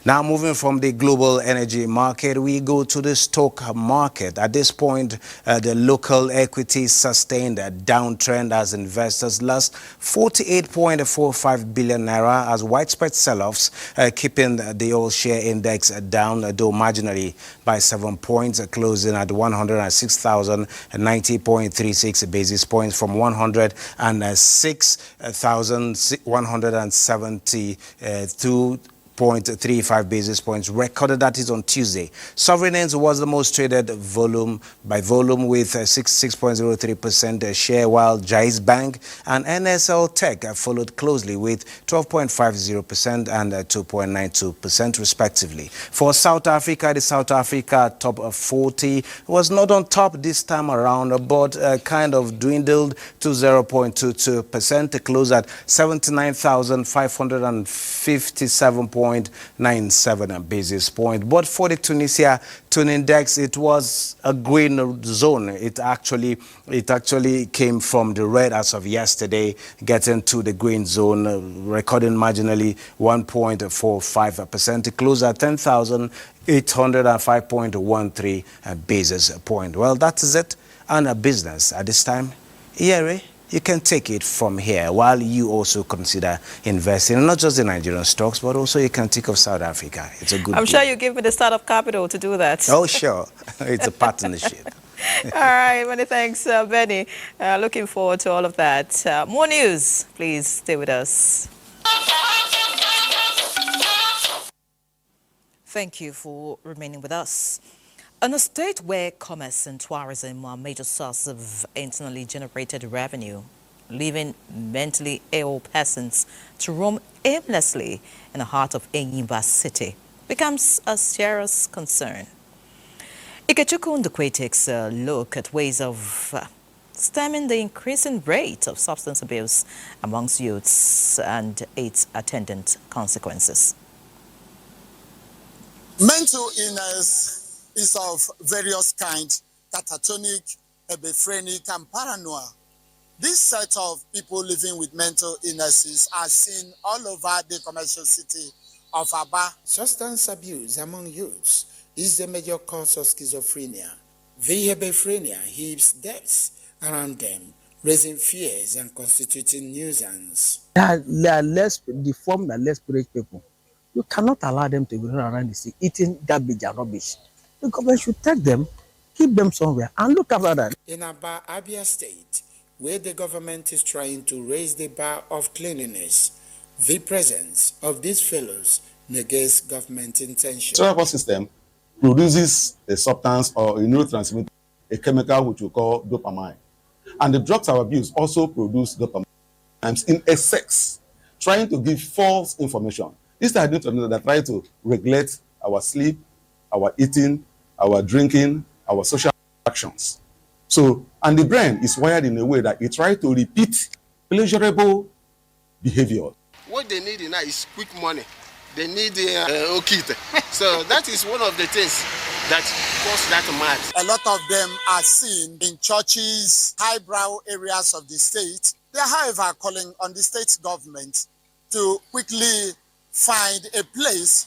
Now, moving from the global energy market, we go to the stock market. At this point, the local equities sustained a downtrend as investors lost 48.45 billion naira as widespread sell-offs, keeping the oil share index down, though marginally by 7 points, closing at 106,090.36 basis points from 106,172.35 basis points recorded, that is on Tuesday. Sovereigns was the most traded volume with 66.03% share, while Jais Bank and NSL Tech followed closely with 12.50% and 2.92% respectively. For South Africa, the South Africa top 40 was not on top this time around, but kind of dwindled to 0.22% to close at 79,557.97 basis point. But for the Tunisia Tune Index, it was a green zone. It actually came from the red as of yesterday, getting to the green zone, recording marginally 1.45%. It closed at 10,805.13 basis point. Well, that is it on a business at this time. Iyere, you can take it from here while you also consider investing in not just the Nigerian stocks, but also you can think of South Africa. It's a good
I'm sure you give me the startup capital to do that.
Oh, sure. It's a partnership.
All right. Many thanks, Benny. Looking forward to all of that. More news. Please stay with us. Thank you for remaining with us. In a state where commerce and tourism are major sources of internally generated revenue, leaving mentally ill persons to roam aimlessly in the heart of Enyimba City becomes a serious concern. Ikechukwu Ndukwe takes a look at ways of stemming the increasing rate of substance abuse amongst youths and its attendant consequences.
Mental illness is of various kinds: catatonic, hebephrenic, and paranoia. This set of people living with mental illnesses are seen all over the commercial city of Aba.
Substance abuse among youths is the major cause of schizophrenia. The hebephrenia heaps debts around them, raising fears and constituting nuisance.
They are less deformed and less privileged people. You cannot allow them to be running around the city eating garbage and rubbish. The government should take them, keep them somewhere, and look after that.
In Aba, Abia State, where the government is trying to raise the bar of cleanliness, the presence of these fellows negates government intention.
The nervous system produces a substance or a neurotransmitter, a chemical which we call dopamine. And the drugs of abuse also produce dopamine in excess, trying to give false information. These are neurotransmitters that try to regulate our sleep, our eating, our drinking, our social actions. So, and the brain is wired in a way that it tries to repeat pleasurable behavior.
What they need now is quick money. They need okite. So that is one of the things that cause that mad.
A lot of them are seen in churches, highbrow areas of the state. They are, however, calling on the state government to quickly find a place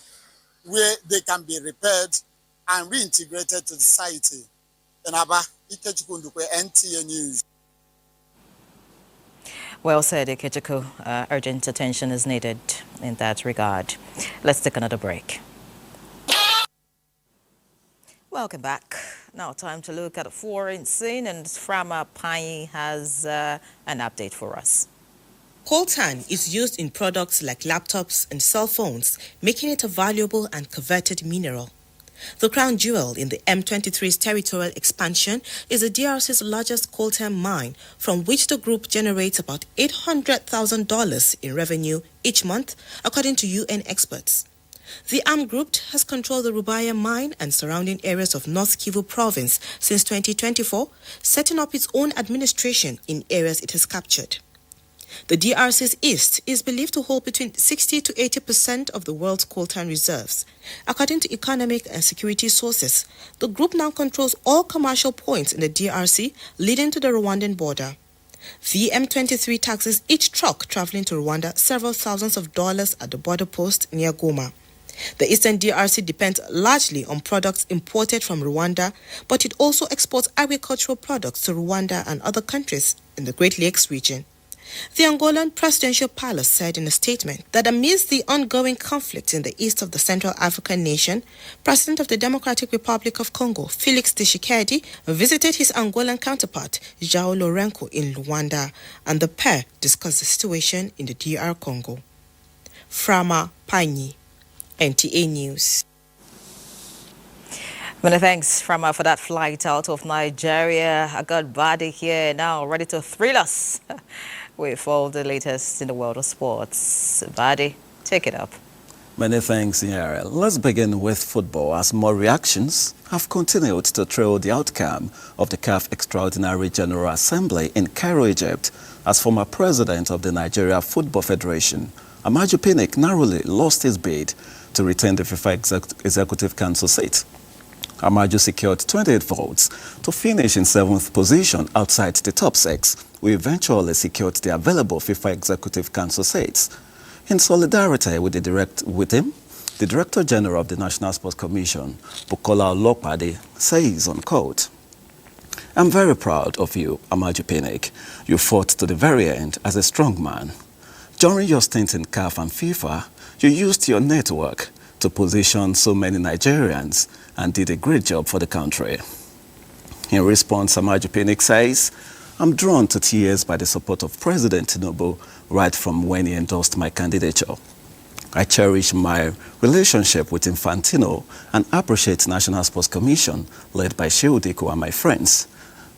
where they can be repaired and reintegrated to society. In Aba, Ikechukwu, NTA News.
Well said, Ikechukwu. Urgent attention is needed in that regard. Let's take another break. Welcome back. Now time to look at the foreign scene, and Frama Pai has an update for us.
Coltan is used in products like laptops and cell phones, making it a valuable and coveted mineral. The crown jewel in the M23's territorial expansion is the DRC's largest coltan mine, from which the group generates about $800,000 in revenue each month, according to UN experts. The armed group has controlled the Rubaya mine and surrounding areas of North Kivu province since 2024, setting up its own administration in areas it has captured. The DRC's east is believed to hold between 60 to 80% of the world's coltan reserves. According to economic and security sources, the group now controls all commercial points in the DRC leading to the Rwandan border. The M23 taxes each truck traveling to Rwanda several thousands of dollars at the border post near Goma. The eastern DRC depends largely on products imported from Rwanda, but it also exports agricultural products to Rwanda and other countries in the Great Lakes region. The Angolan presidential palace said in a statement that amidst the ongoing conflict in the east of the Central African nation, President of the Democratic Republic of Congo, Felix Tshisekedi, visited his Angolan counterpart, João Lourenço, in Luanda, and the pair discussed the situation in the DR Congo. Frama Pani, NTA News.
Many thanks, Frama, for that flight out of Nigeria. I got Badi here now, ready to thrill us with all the latest in the world of sports. Badi, take it up.
Many thanks, Yara. Let's begin with football, as more reactions have continued to trail the outcome of the CAF Extraordinary General Assembly in Cairo, Egypt, as former president of the Nigeria Football Federation, Amaju Pinnick, narrowly lost his bid to retain the FIFA Executive Council seat. Amaju secured 28 votes to finish in 7th position outside the top 6, who eventually secured the available FIFA Executive Council seats. In solidarity with him, the Director General of the National Sports Commission, Bukola Olopade, says on quote, "I'm very proud of you, Amaju Pinnick. You fought to the very end as a strong man. During your stint in CAF and FIFA, you used your network to position so many Nigerians and did a great job for the country." In response, Amaju Pinnick says, "I'm drawn to tears by the support of President Tinubu right from when he endorsed my candidature. I cherish my relationship with Infantino and appreciate National Sports Commission led by Shehu Diko and my friends."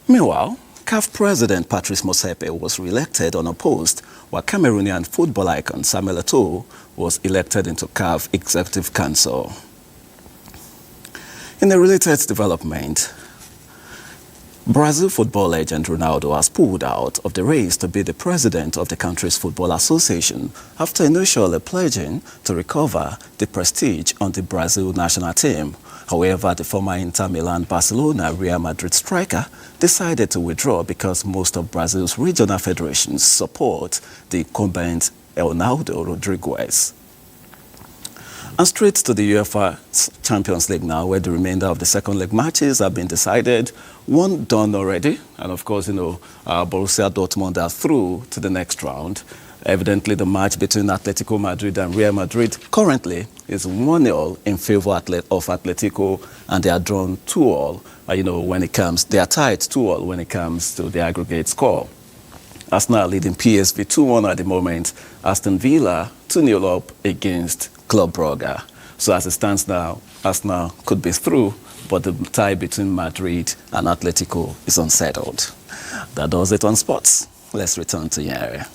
Meanwhile, CAF President Patrice Motsepe was re-elected unopposed, while Cameroonian football icon Samuel Eto'o was elected into CAF Executive Council. In a related development, Brazil football legend Ronaldo has pulled out of the race to be the president of the country's football association after initially pledging to recover the prestige on the Brazil national team. However, the former Inter Milan, Barcelona, Real Madrid striker decided to withdraw because most of Brazil's regional federations support the incumbent Ronaldo Rodriguez. And straight to the UEFA Champions League now, where the remainder of the second leg matches have been decided. One done already, and of course, Borussia Dortmund are through to the next round. Evidently, the match between Atletico Madrid and Real Madrid currently is 1-0 in favor of Atletico, and they are drawn 2-all. When it comes, they are tied 2-all when it comes to the aggregate score. Arsenal leading PSV 2-1 at the moment. Aston Villa 2-0 up against Club Brugge. So as it stands now, Arsenal could be through, but the tie between Madrid and Atletico is unsettled. That does it on sports. Let's return to your area.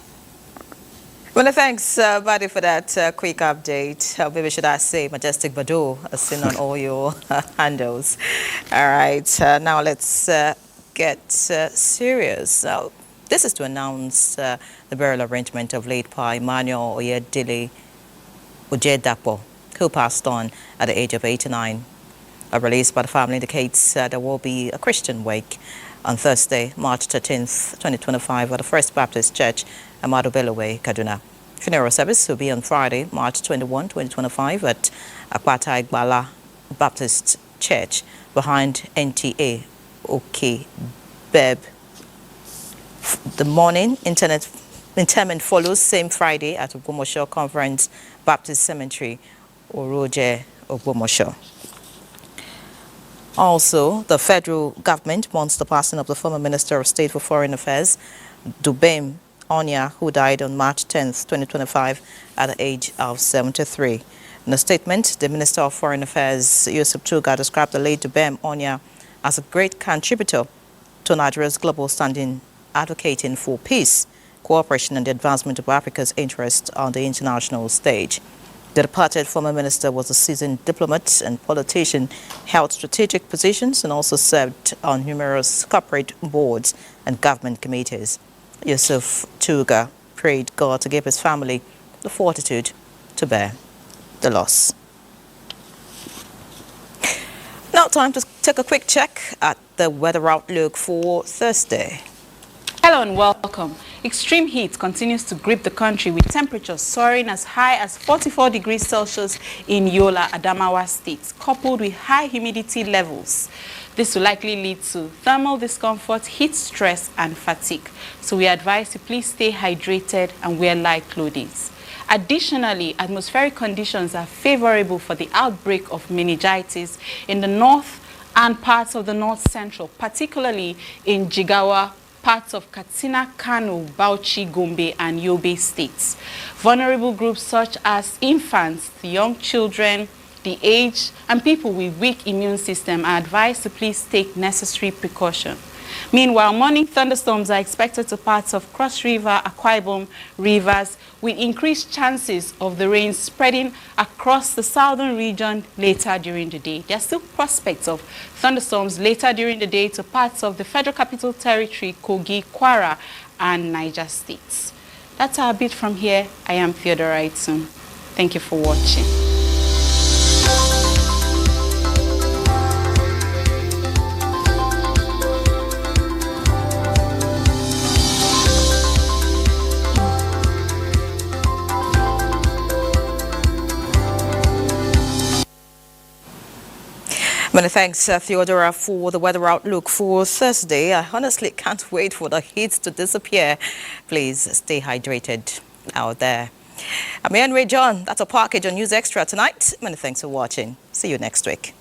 Well, thanks, Buddy, for that quick update. Maybe should I say Majestic Bado, as seen on all your handles. All right, now let's get serious. This is to announce the burial arrangement of late Pa Emmanuel Oyedele Ojedapo, who passed on at the age of 89. A release by the family indicates there will be a Christian wake on Thursday, March 13th, 2025, at the First Baptist Church, Amado Bellowe, Kaduna. Funeral service will be on Friday, March 21, 2025, at Akpata Igbala Baptist Church behind NTA, Beb. The morning interment follows same Friday at Ogbomoso Conference Baptist Cemetery, Oroje, Ogbomoso. Also, the federal government mourns the passing of the former Minister of State for Foreign Affairs, Dubem Onya, who died on March 10, 2025, at the age of 73. In a statement, the Minister of Foreign Affairs, Yusuf Tuga, described the late Dubem Onya as a great contributor to Nigeria's global standing, advocating for peace, cooperation, and the advancement of Africa's interests on the international stage. The departed former minister was a seasoned diplomat and politician, held strategic positions, and also served on numerous corporate boards and government committees. Yusuf Tuga prayed God to give his family the fortitude to bear the loss. Now time to take a quick check at the weather outlook for Thursday.
Hello and welcome. Extreme heat continues to grip the country, with temperatures soaring as high as 44 degrees Celsius in Yola, Adamawa State, coupled with high humidity levels. This will likely lead to thermal discomfort, heat stress, and fatigue. So we advise you please stay hydrated and wear light clothing. Additionally, atmospheric conditions are favorable for the outbreak of meningitis in the north and parts of the north central, particularly in Jigawa, parts of Katsina, Kano, Bauchi, Gombe, and Yobe states. Vulnerable groups such as infants, young children, the aged, and people with weak immune system are advised to please take necessary precaution. Meanwhile, morning thunderstorms are expected to parts of Cross River, Akwa Ibom rivers, with increased chances of the rain spreading across the southern region later during the day. There are still prospects of thunderstorms later during the day to parts of the Federal Capital Territory, Kogi, Kwara, and Niger states. That's our bit from here. I am Theodora Itzum. Thank you for watching.
Many thanks, Theodora, for the weather outlook for Thursday. I honestly can't wait for the heat to disappear. Please stay hydrated out there. I'm Henry John. That's a package on News Extra tonight. Many thanks for watching. See you next week.